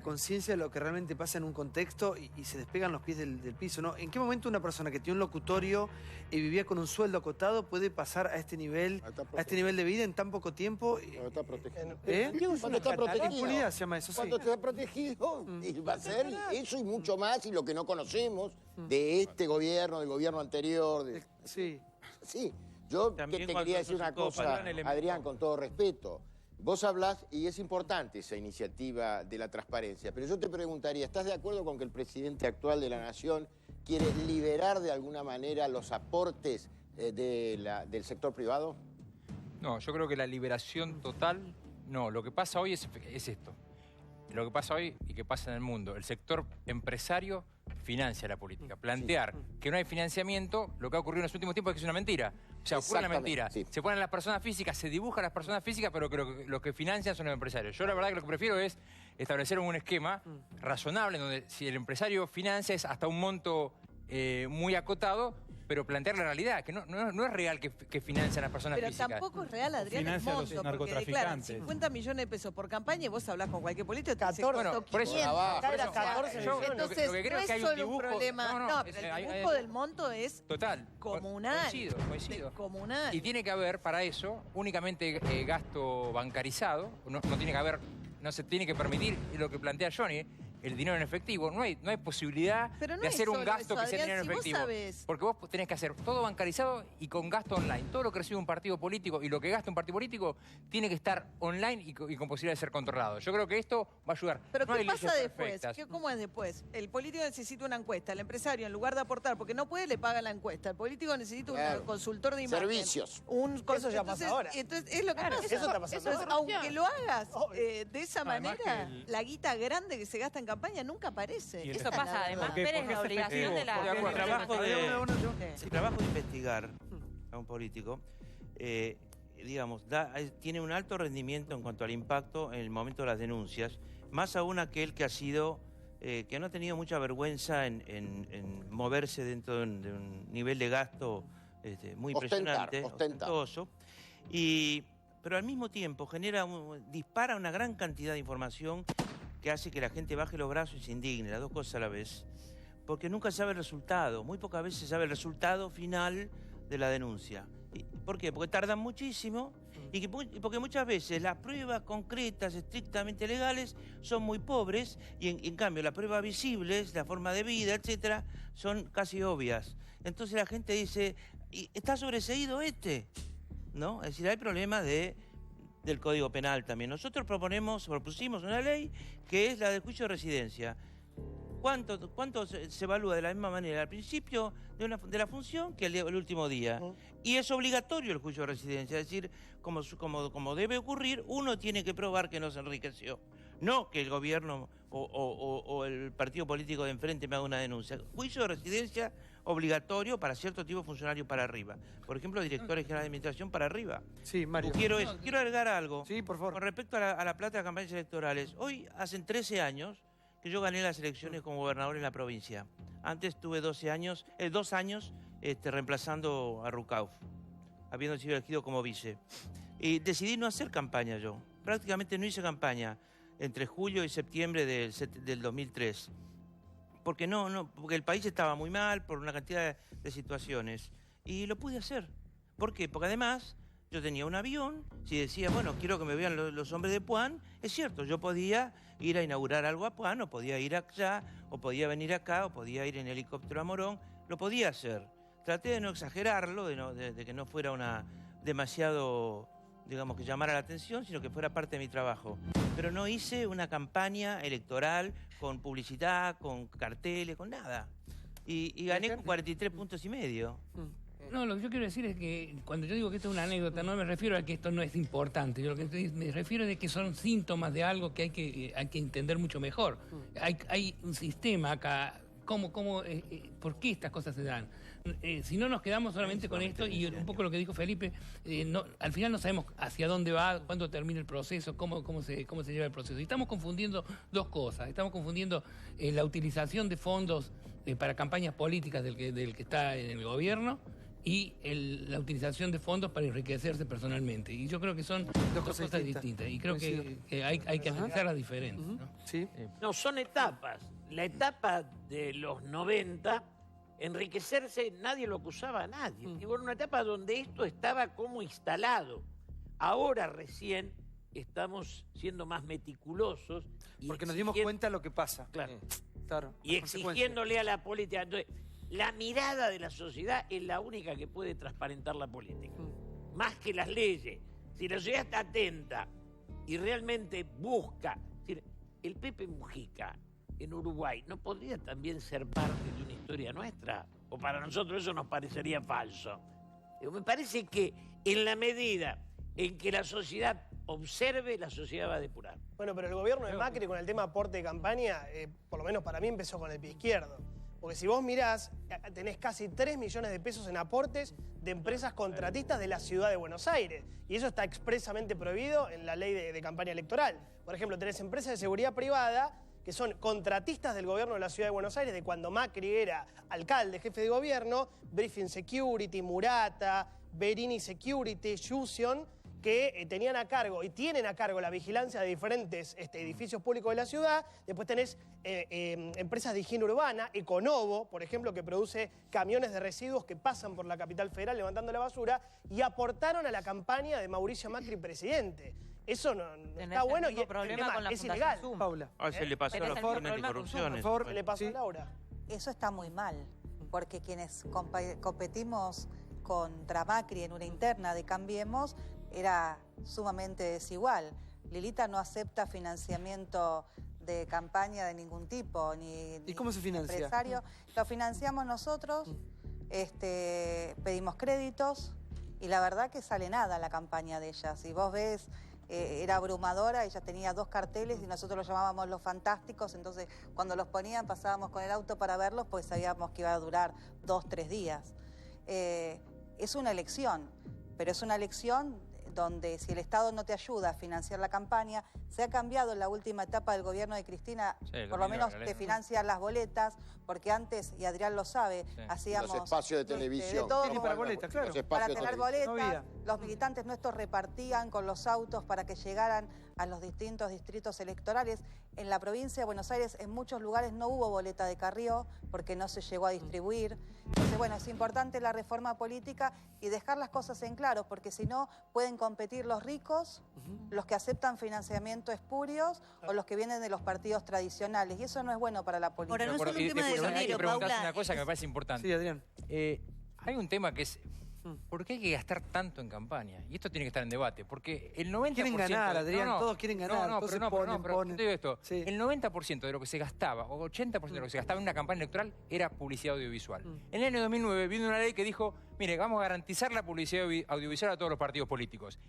conciencia de lo que realmente pasa en un contexto y se despegan los pies del piso, ¿no? ¿En qué momento una persona que tiene un locutorio y vivía con un sueldo acotado puede pasar a este nivel de vida en tan poco tiempo? Cuando está protegido. Cuando está protegido. Impunidad se llama eso, sí. Cuando está protegido, y va a ser eso y mucho más, y lo que no conocemos de este gobierno, del gobierno anterior. Sí. Sí, yo te quería decir una cosa, Adrián, con todo respeto. Vos hablás, y es importante esa iniciativa de la transparencia, pero yo te preguntaría, ¿estás de acuerdo con que el presidente actual de la Nación quiere liberar de alguna manera los aportes del sector privado? No, yo creo que la liberación total No, lo que pasa hoy es esto. Lo que pasa hoy y que pasa en el mundo. El sector empresario financia la política. Plantear que no hay financiamiento, lo que ha ocurrido en los últimos tiempos es que es una mentira. O sea, ocurre una mentira. Sí. Se ponen las personas físicas, se dibujan las personas físicas, pero que los que financian son los empresarios. Yo la verdad que lo que prefiero es establecer un esquema razonable en donde si el empresario financia es hasta un monto muy acotado, pero plantear la realidad, que no es real que financian a las personas físicas. Pero tampoco es real, Adrián, el monto, porque declaran 50 millones de pesos por campaña y vos hablás con cualquier político. 14, bueno, por eso, 14 millones. Entonces, lo que creo no es que hay es un solo dibujo, un problema. No, pero el dibujo del monto es total, comunal. Coincido. Comunal. Y tiene que haber para eso únicamente gasto bancarizado, no tiene que haber, no se tiene que permitir lo que plantea Johnny, el dinero en efectivo. No hay posibilidad de hacer un gasto que sea dinero en efectivo. Porque vos tenés que hacer todo bancarizado y con gasto online. Todo lo que recibe un partido político y lo que gasta un partido político tiene que estar online y con posibilidad de ser controlado. Yo creo que esto va a ayudar. Pero ¿qué pasa después? ¿Cómo es después? El político necesita una encuesta. El empresario, en lugar de aportar, porque no puede, le paga la encuesta. El político necesita un consultor de imagen. Servicios. Eso ya pasa ahora. Entonces, es lo que pasa. Eso está pasando ahora. Aunque lo hagas de esa manera, la guita grande que se gasta en campaña nunca aparece. Eso pasa, además, Pérez, la obligación de la... El trabajo de investigar a un político, digamos, tiene un alto rendimiento en cuanto al impacto en el momento de las denuncias, más aún aquel que ha sido, que no ha tenido mucha vergüenza en moverse dentro de un nivel de gasto muy impresionante, ostentoso, pero al mismo tiempo dispara una gran cantidad de información que hace que la gente baje los brazos y se indigne, las dos cosas a la vez. Porque nunca sabe el resultado, muy pocas veces sabe el resultado final de la denuncia. ¿Por qué? Porque tardan muchísimo y porque muchas veces las pruebas concretas, estrictamente legales, son muy pobres y en cambio las pruebas visibles, la forma de vida, etcétera, son casi obvias. Entonces la gente dice, ¿está sobreseído este? ¿No? Es decir, hay problemas del Código Penal también. Nosotros propusimos una ley que es la del juicio de residencia. ¿Cuánto se evalúa de la misma manera al principio de la función que el último día? Y es obligatorio el juicio de residencia, es decir, como debe ocurrir, uno tiene que probar que no se enriqueció. No que el gobierno o el partido político de enfrente me haga una denuncia. Juicio de residencia obligatorio para cierto tipo de funcionarios para arriba. Por ejemplo, directores generales de administración para arriba. Sí, Mario. Quiero agregar algo. Sí, por favor. Con respecto a la plata de campañas electorales. Hoy, hacen 13 años que yo gané las elecciones como gobernador en la provincia. Antes tuve 2 años reemplazando a Rucauf, habiendo sido elegido como vice. Y decidí no hacer campaña yo. Prácticamente no hice campaña entre julio y septiembre del 2003. Porque porque el país estaba muy mal por una cantidad de situaciones. Y lo pude hacer. ¿Por qué? Porque además yo tenía un avión, si decía, bueno, quiero que me vean los hombres de Puan, es cierto, yo podía ir a inaugurar algo a Puan, o podía ir allá, o podía venir acá, o podía ir en helicóptero a Morón, lo podía hacer. Traté de no exagerarlo, de que no fuera demasiado, digamos, que llamara la atención, sino que fuera parte de mi trabajo. Pero no hice una campaña electoral con publicidad, con carteles, con nada. Y gané con 43,5 puntos. No, lo que yo quiero decir es que cuando yo digo que esto es una anécdota, no me refiero a que esto no es importante. Yo lo que me refiero es que son síntomas de algo que hay que entender mucho mejor. Hay un sistema acá. ¿Por qué estas cosas se dan? Si no nos quedamos solamente con esto, y un poco lo que dijo Felipe, al final no sabemos hacia dónde va, cuándo termina el proceso, cómo se lleva el proceso. Y estamos confundiendo dos cosas. Estamos confundiendo la utilización de fondos para campañas políticas del que está en el gobierno y la utilización de fondos para enriquecerse personalmente. Y yo creo que son dos cosas distintas. Y creo que hay que analizarlas diferentes. ¿No? Sí. No, son etapas. La etapa de los 90, enriquecerse, nadie lo acusaba a nadie. Digo, era una etapa donde esto estaba como instalado. Ahora recién estamos siendo más meticulosos. Porque nos dimos cuenta de lo que pasa. Claro. Claro, y exigiéndole a la política. Entonces, la mirada de la sociedad es la única que puede transparentar la política. Más que las leyes. Si la sociedad está atenta y realmente busca... Es decir, el Pepe Mujica en Uruguay no podría también ser parte de una historia nuestra. O para nosotros eso nos parecería falso. Me parece que en la medida en que la sociedad observe, la sociedad va a depurar. Bueno, pero el gobierno de Macri con el tema aporte de campaña, por lo menos para mí empezó con el pie izquierdo. Porque si vos mirás, tenés casi 3 millones de pesos en aportes de empresas contratistas de la ciudad de Buenos Aires. Y eso está expresamente prohibido en la ley de campaña electoral. Por ejemplo, tenés empresas de seguridad privada que son contratistas del gobierno de la ciudad de Buenos Aires, de cuando Macri era alcalde, jefe de gobierno, Briefing Security, Murata, Verini Security, Fusion, que tenían a cargo y tienen a cargo la vigilancia de diferentes edificios públicos de la ciudad. Después tenés empresas de higiene urbana, Econovo, por ejemplo, que produce camiones de residuos que pasan por la capital federal levantando la basura y aportaron a la campaña de Mauricio Macri presidente. Eso no está bueno y es ilegal. Paula. Se le pasó a la Ford anticorrupción. Se le pasó a Laura. Eso está muy mal, porque quienes competimos contra Macri en una interna de Cambiemos era sumamente desigual. Lilita no acepta financiamiento de campaña de ningún tipo, ¿Y cómo se financia? Empresario. Lo financiamos nosotros, pedimos créditos y la verdad que sale nada la campaña de ella. Si vos ves, era abrumadora, ella tenía 2 carteles y nosotros los llamábamos Los Fantásticos, entonces cuando los ponían pasábamos con el auto para verlos, pues sabíamos que iba a durar 2, 3 días. Es una elección, pero es una elección donde si el Estado no te ayuda a financiar la campaña, se ha cambiado en la última etapa del gobierno de Cristina, por lo menos te financian las boletas, porque antes, y Adrián lo sabe, hacíamos... Los espacios de televisión. De todo, para boletas, claro. Para tener boletas, los militantes nuestros repartían con los autos para que llegaran a los distintos distritos electorales. En la provincia de Buenos Aires, en muchos lugares no hubo boleta de Carrió, porque no se llegó a distribuir. Entonces, bueno, es importante la reforma política y dejar las cosas en claro, porque si no, pueden competir los ricos, los que aceptan financiamiento espurios o los que vienen de los partidos tradicionales. Y eso no es bueno para la política. Ahora, no es solo un tema de dinero, hay que preguntarse Paula. una cosa que me parece importante. Sí, Adrián. Hay un tema que es... ¿Por qué hay que gastar tanto en campaña? Y esto tiene que estar en debate, porque el 90%... Quieren ganar, Adrián, todos quieren ganar. Pero te digo esto, el 90% de lo que se gastaba, o 80% de lo que se gastaba en una campaña electoral, era publicidad audiovisual. En el año 2009 vino una ley que dijo, mire, vamos a garantizar la publicidad audiovisual a todos los partidos políticos.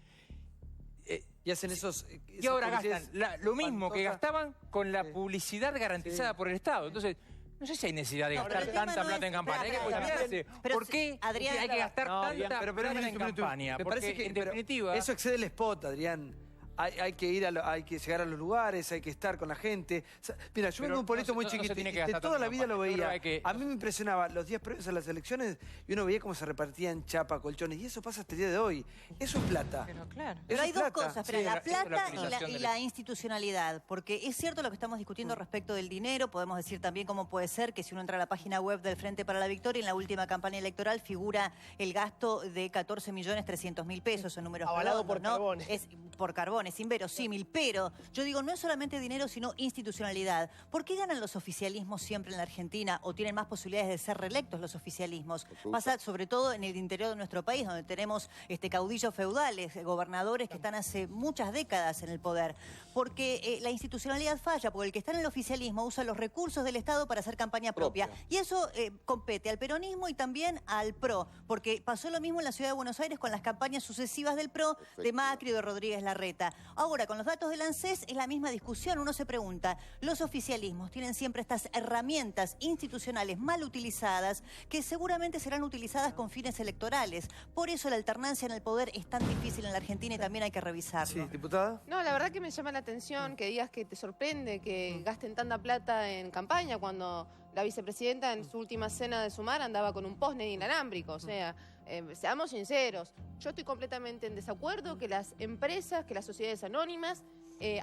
Y hacen esos y ahora gastan lo mismo que gastaban con la publicidad garantizada por el Estado. Entonces... No sé si hay necesidad de gastar tanta plata en campaña. Hay que cuestionarse. ¿Por qué hay que gastar tanta plata en campaña? Me parece que, en definitiva... Eso excede el spot, Adrián. Hay que llegar a los lugares, hay que estar con la gente. Mira, yo vengo de un pueblito muy chiquito y de toda la vida lo veía. A mí me impresionaba los días previos a las elecciones y uno veía cómo se repartían chapa, colchones. Y eso pasa hasta el día de hoy. Eso es plata. Pero claro. Pero hay dos cosas, la plata y la institucionalidad. Porque es cierto lo que estamos discutiendo respecto del dinero. Podemos decir también cómo puede ser que si uno entra a la página web del Frente para la Victoria, en la última campaña electoral figura el gasto de 14.300.000 pesos en números avalado por Carbón. Es por Carbón. Es inverosímil, pero yo digo, no es solamente dinero, sino institucionalidad. ¿Por qué ganan los oficialismos siempre en la Argentina o tienen más posibilidades de ser reelectos los oficialismos? Pasa sobre todo en el interior de nuestro país, donde tenemos caudillos feudales, gobernadores que están hace muchas décadas en el poder. Porque la institucionalidad falla, porque el que está en el oficialismo usa los recursos del Estado para hacer campaña propia. Y eso compete al peronismo y también al PRO, porque pasó lo mismo en la ciudad de Buenos Aires con las campañas sucesivas del PRO, de Macri o de Rodríguez Larreta. Ahora, con los datos del ANSES es la misma discusión. Uno se pregunta, los oficialismos tienen siempre estas herramientas institucionales mal utilizadas que seguramente serán utilizadas con fines electorales. Por eso la alternancia en el poder es tan difícil en la Argentina y también hay que revisarlo. Sí, diputada. No, la verdad que me llama la atención que digas que te sorprende que gasten tanta plata en campaña cuando la vicepresidenta en su última cena de Sumar andaba con un postnet inalámbrico. O sea, seamos sinceros, yo estoy completamente en desacuerdo que las empresas, que las sociedades anónimas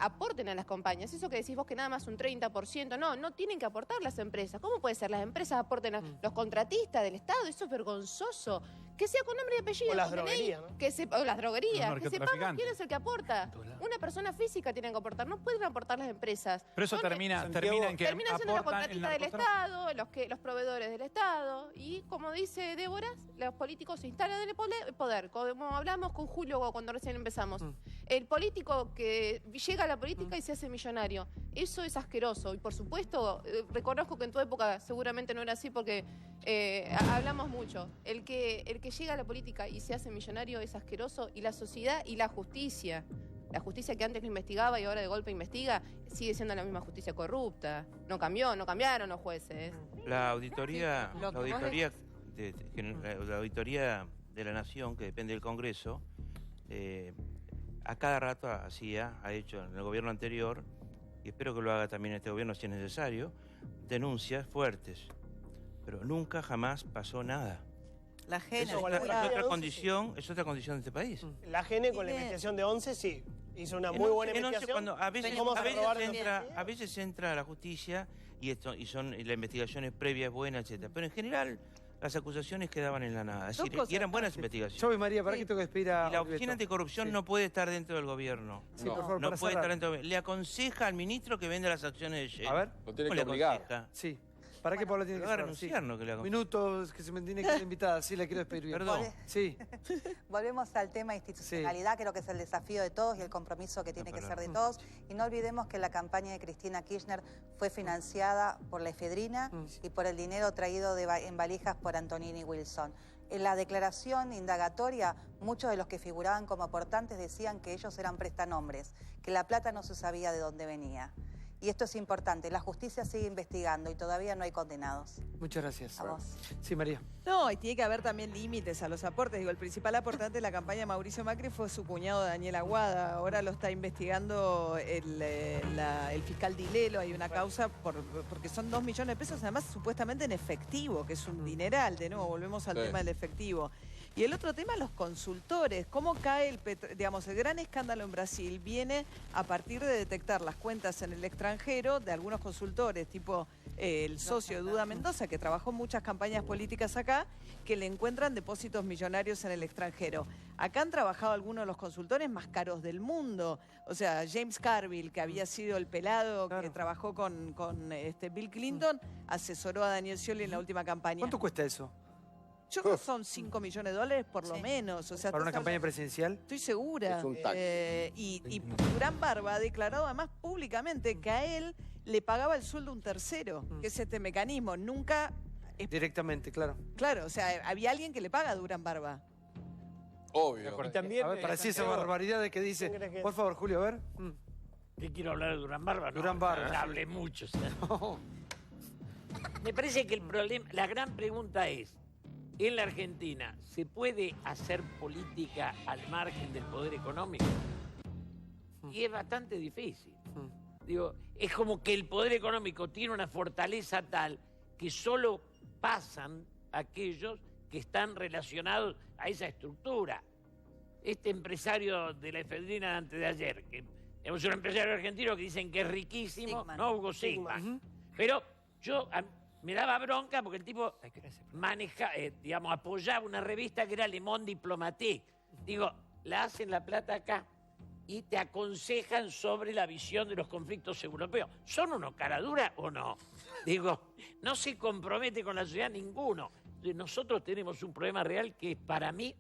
aporten a las campañas. Eso que decís vos que nada más un 30%, no tienen que aportar las empresas. ¿Cómo puede ser? Las empresas aporten a los contratistas del Estado, eso es vergonzoso. Que sea con nombre y apellido. O las droguerías, ¿no? O las droguerías. Que sepamos quién es el que aporta. Una persona física tiene que aportar, no pueden aportar las empresas. Pero eso termina en que terminan siendo los contratistas del Estado, los proveedores del Estado. Y como dice Débora, los políticos se instalan en el poder. Como hablamos con Julio cuando recién empezamos. El político que llega a la política y se hace millonario. Eso es asqueroso. Y por supuesto, reconozco que en tu época seguramente no era así porque hablamos mucho. El que llega a la política y se hace millonario es asqueroso, y la sociedad y la justicia La justicia que antes lo investigaba y ahora de golpe investiga, sigue siendo la misma justicia corrupta. No cambiaron los jueces. La auditoría de la Nación, que depende del Congreso, a cada rato ha hecho en el gobierno anterior, y espero que lo haga también este gobierno si es necesario, denuncias fuertes. Pero nunca, jamás pasó nada. La GENE. Es otra condición de este país. La GENE con la investigación de 11, sí. Hizo una muy buena investigación. A veces entra a la justicia y la investigación es previa, es buena, etc. Pero en general las acusaciones quedaban en la nada. Es decir, y eran buenas investigaciones. Yo, María, ¿para qué tengo que despedir a... Y la Oficina Anticorrupción no puede estar dentro del gobierno. Sí, por favor, no puede estar dentro del... Le aconseja al ministro que venda las acciones de Shell. A ver. Lo tiene que obligar. Sí. ¿Para qué Pablo tiene que renunciar? No, que le minutos que se me tiene que ir invitada. Sí, la quiero despedir bien. Perdón. Sí. Volvemos al tema institucionalidad, creo que es el desafío de todos y el compromiso que tiene que ser de todos. Y no olvidemos que la campaña de Cristina Kirchner fue financiada por la efedrina y por el dinero traído en valijas por Antonini Wilson. En la declaración indagatoria, muchos de los que figuraban como aportantes decían que ellos eran prestanombres, que la plata no se sabía de dónde venía. Y esto es importante, la justicia sigue investigando y todavía no hay condenados. Muchas gracias. A vos. Sí, María. No, y tiene que haber también límites a los aportes. Digo, el principal aportante de la campaña de Mauricio Macri fue su cuñado Daniel Aguada. Ahora lo está investigando el fiscal Dilelo. Hay una causa porque son 2 millones de pesos, además supuestamente en efectivo, que es un dineral. De nuevo, volvemos al tema del efectivo. Y el otro tema, los consultores. ¿Cómo cae el gran escándalo en Brasil? Viene a partir de detectar las cuentas en el extranjero de algunos consultores, tipo el socio de Duda Mendoza, que trabajó en muchas campañas políticas acá, que le encuentran depósitos millonarios en el extranjero. Acá han trabajado algunos de los consultores más caros del mundo. O sea, James Carville, que había sido el pelado que trabajó con Bill Clinton, asesoró a Daniel Scioli en la última campaña. ¿Cuánto cuesta eso? Yo creo que son $5 millones por lo menos. O sea, ¿para una campaña presidencial? Estoy segura. Es un taxi. Y Durán Barba ha declarado además públicamente que a él le pagaba el sueldo un tercero, que es este mecanismo. Nunca... Directamente, claro. Claro, o sea, había alguien que le paga a Durán Barba. Obvio. Y también, a ver, para decir esa barbaridad de que dice... Por favor, Julio, a ver. ¿Qué quiero hablar de Durán Barba? Durán Barba. Hablé mucho. Me parece que el problema, la gran pregunta es, en la Argentina, ¿se puede hacer política al margen del poder económico? Y es bastante difícil. Digo, es como que el poder económico tiene una fortaleza tal que solo pasan aquellos que están relacionados a esa estructura. Este empresario de la efedrina antes de ayer, que es un empresario argentino que dicen que es riquísimo, Sigman. No Hugo Sigman. Pero yo... me daba bronca porque el tipo apoyaba una revista que era Le Monde Diplomatique. Digo, la hacen la plata acá y te aconsejan sobre la visión de los conflictos europeos. ¿Son unos caraduras o no? Digo, no se compromete con la sociedad ninguno. Nosotros tenemos un problema real que es para mí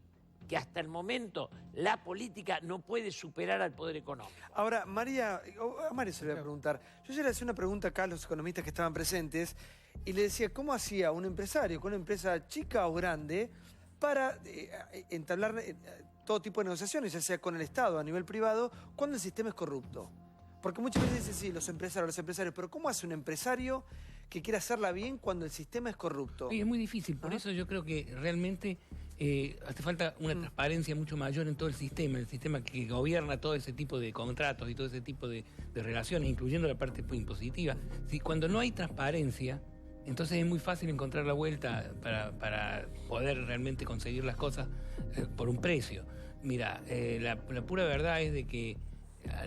que hasta el momento la política no puede superar al poder económico. Ahora, María, a María se le voy a preguntar. Yo ya le hacía una pregunta acá a los economistas que estaban presentes y le decía, ¿cómo hacía un empresario con una empresa chica o grande para entablar todo tipo de negociaciones, ya sea con el Estado a nivel privado, cuando el sistema es corrupto? Porque muchas veces dicen, sí, los empresarios, pero ¿cómo hace un empresario que quiere hacerla bien cuando el sistema es corrupto? Sí, es muy difícil, por eso yo creo que realmente hace falta una transparencia mucho mayor en todo el sistema que gobierna todo ese tipo de contratos y todo ese tipo de relaciones, incluyendo la parte impositiva. Cuando no hay transparencia, entonces es muy fácil encontrar la vuelta para poder realmente conseguir las cosas por un precio. Mira, la pura verdad es de que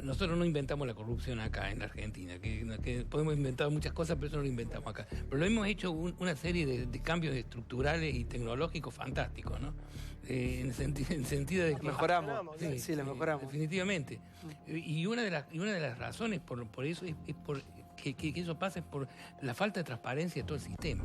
nosotros no inventamos la corrupción acá en la Argentina, que podemos inventar muchas cosas, pero eso no lo inventamos acá. Pero lo hemos hecho una serie de cambios estructurales y tecnológicos fantásticos, ¿no? En el sentido de que... Mejoramos, sí, la mejoramos. Definitivamente. Y una de las razones por eso es que eso pase por la falta de transparencia de todo el sistema.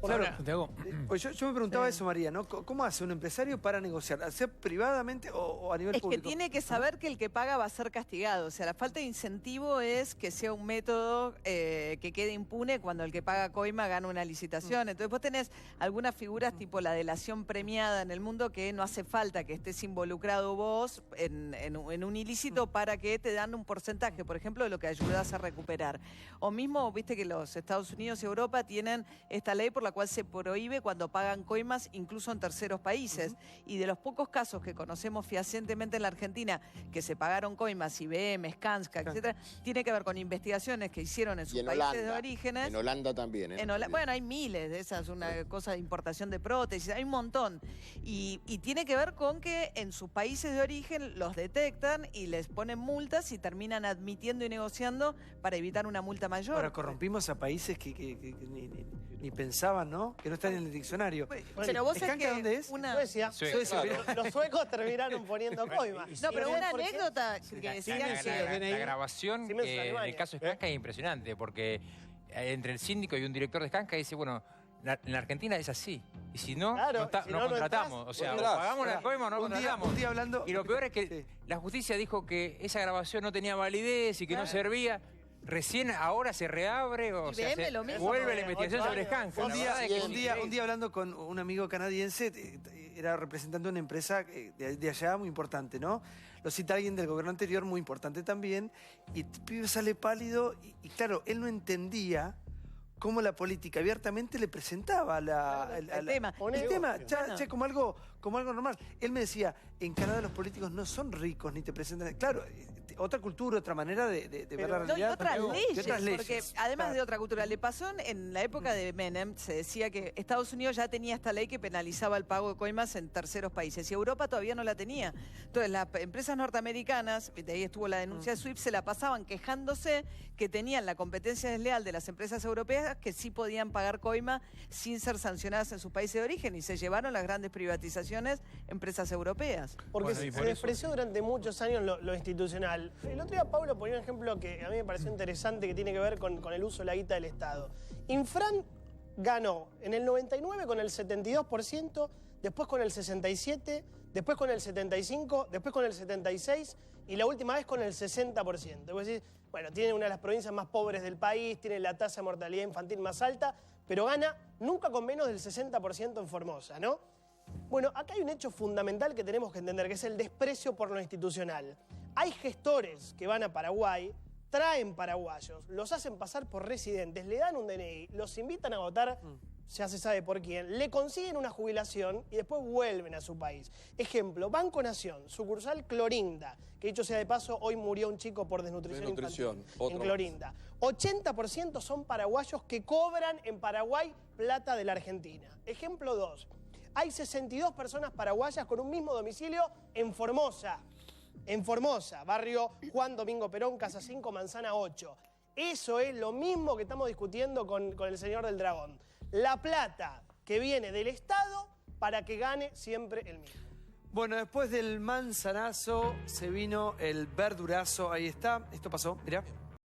Claro, pues yo me preguntaba eso, María, ¿no? ¿Cómo hace un empresario para negociar? ¿Sea privadamente o a nivel público? Es que tiene que saber que el que paga va a ser castigado. O sea, la falta de incentivo es que sea un método que quede impune cuando el que paga coima gana una licitación. Entonces vos tenés algunas figuras tipo la delación premiada en el mundo que no hace falta que estés involucrado vos en un ilícito para que te dan un porcentaje, por ejemplo, de lo que ayudas a recuperar. O mismo, viste que los Estados Unidos y Europa tienen esta ley por la cual se prohíbe cuando pagan coimas incluso en terceros países. Y de los pocos casos que conocemos fehacientemente en la Argentina que se pagaron coimas, IBM, Skanska, etcétera, tiene que ver con investigaciones que hicieron en sus países de orígenes. En Holanda también, ¿eh? Bueno, hay miles de esas, una cosa de importación de prótesis, hay un montón. Y tiene que ver con que en sus países de origen los detectan y les ponen multas y terminan admitiendo y negociando para evitar una multa mayor. Ahora corrompimos a países que ni pensaban, ¿no? Que no están en el diccionario. Pero vos sabés que ¿dónde es? Suecia. Suecia. Los suecos terminaron poniendo coima. No, pero una anécdota que decían que... La grabación en el caso de Skanska es impresionante, porque entre el síndico y un director de Skanska dice, bueno, en la Argentina es así. Y si no, no contratamos. O sea, o pagamos la coima o no contratamos. Un día hablando... Y lo peor es que la justicia dijo que esa grabación no tenía validez y que no servía. Recién ahora se reabre o sea, vuelve la investigación sobre Skanska. Un día hablando con un amigo canadiense, era representante de una empresa de allá muy importante, ¿no? Lo cita alguien del gobierno anterior muy importante también, y el pibe sale pálido y claro, él no entendía cómo la política abiertamente le presentaba el tema. Como algo normal. Él me decía, en Canadá los políticos no son ricos ni te presentan... Claro, otra cultura, otra manera de ver la realidad. Y otras leyes, porque además de otra cultura, le pasó en la época de Menem, se decía que Estados Unidos ya tenía esta ley que penalizaba el pago de coimas en terceros países y Europa todavía no la tenía. Entonces las empresas norteamericanas, de ahí estuvo la denuncia de SWIFT, se la pasaban quejándose que tenían la competencia desleal de las empresas europeas que sí podían pagar coima sin ser sancionadas en sus países de origen y se llevaron las grandes privatizaciones empresas europeas. Porque se despreció durante muchos años lo institucional. El otro día Pablo ponía un ejemplo que a mí me pareció interesante que tiene que ver con el uso de la guita del Estado. Infran ganó en el 99 con el 72%, después con el 67%, después con el 75%, después con el 76% y la última vez con el 60%. Vos decís, bueno, tiene una de las provincias más pobres del país, tiene la tasa de mortalidad infantil más alta, pero gana nunca con menos del 60% en Formosa, ¿no? Bueno, acá hay un hecho fundamental que tenemos que entender, que es el desprecio por lo institucional. Hay gestores que van a Paraguay, traen paraguayos, los hacen pasar por residentes, le dan un DNI, los invitan a votar, ya se sabe por quién, le consiguen una jubilación y después vuelven a su país. Ejemplo, Banco Nación, sucursal Clorinda, que dicho sea de paso, hoy murió un chico por desnutrición infantil en Clorinda. 80% son paraguayos que cobran en Paraguay plata de la Argentina. Ejemplo 2. Hay 62 personas paraguayas con un mismo domicilio en Formosa. En Formosa, barrio Juan Domingo Perón, Casa 5, Manzana 8. Eso es lo mismo que estamos discutiendo con el señor del Dragón. La plata que viene del Estado para que gane siempre el mismo. Bueno, después del manzanazo se vino el verdurazo. Ahí está. Esto pasó, mirá.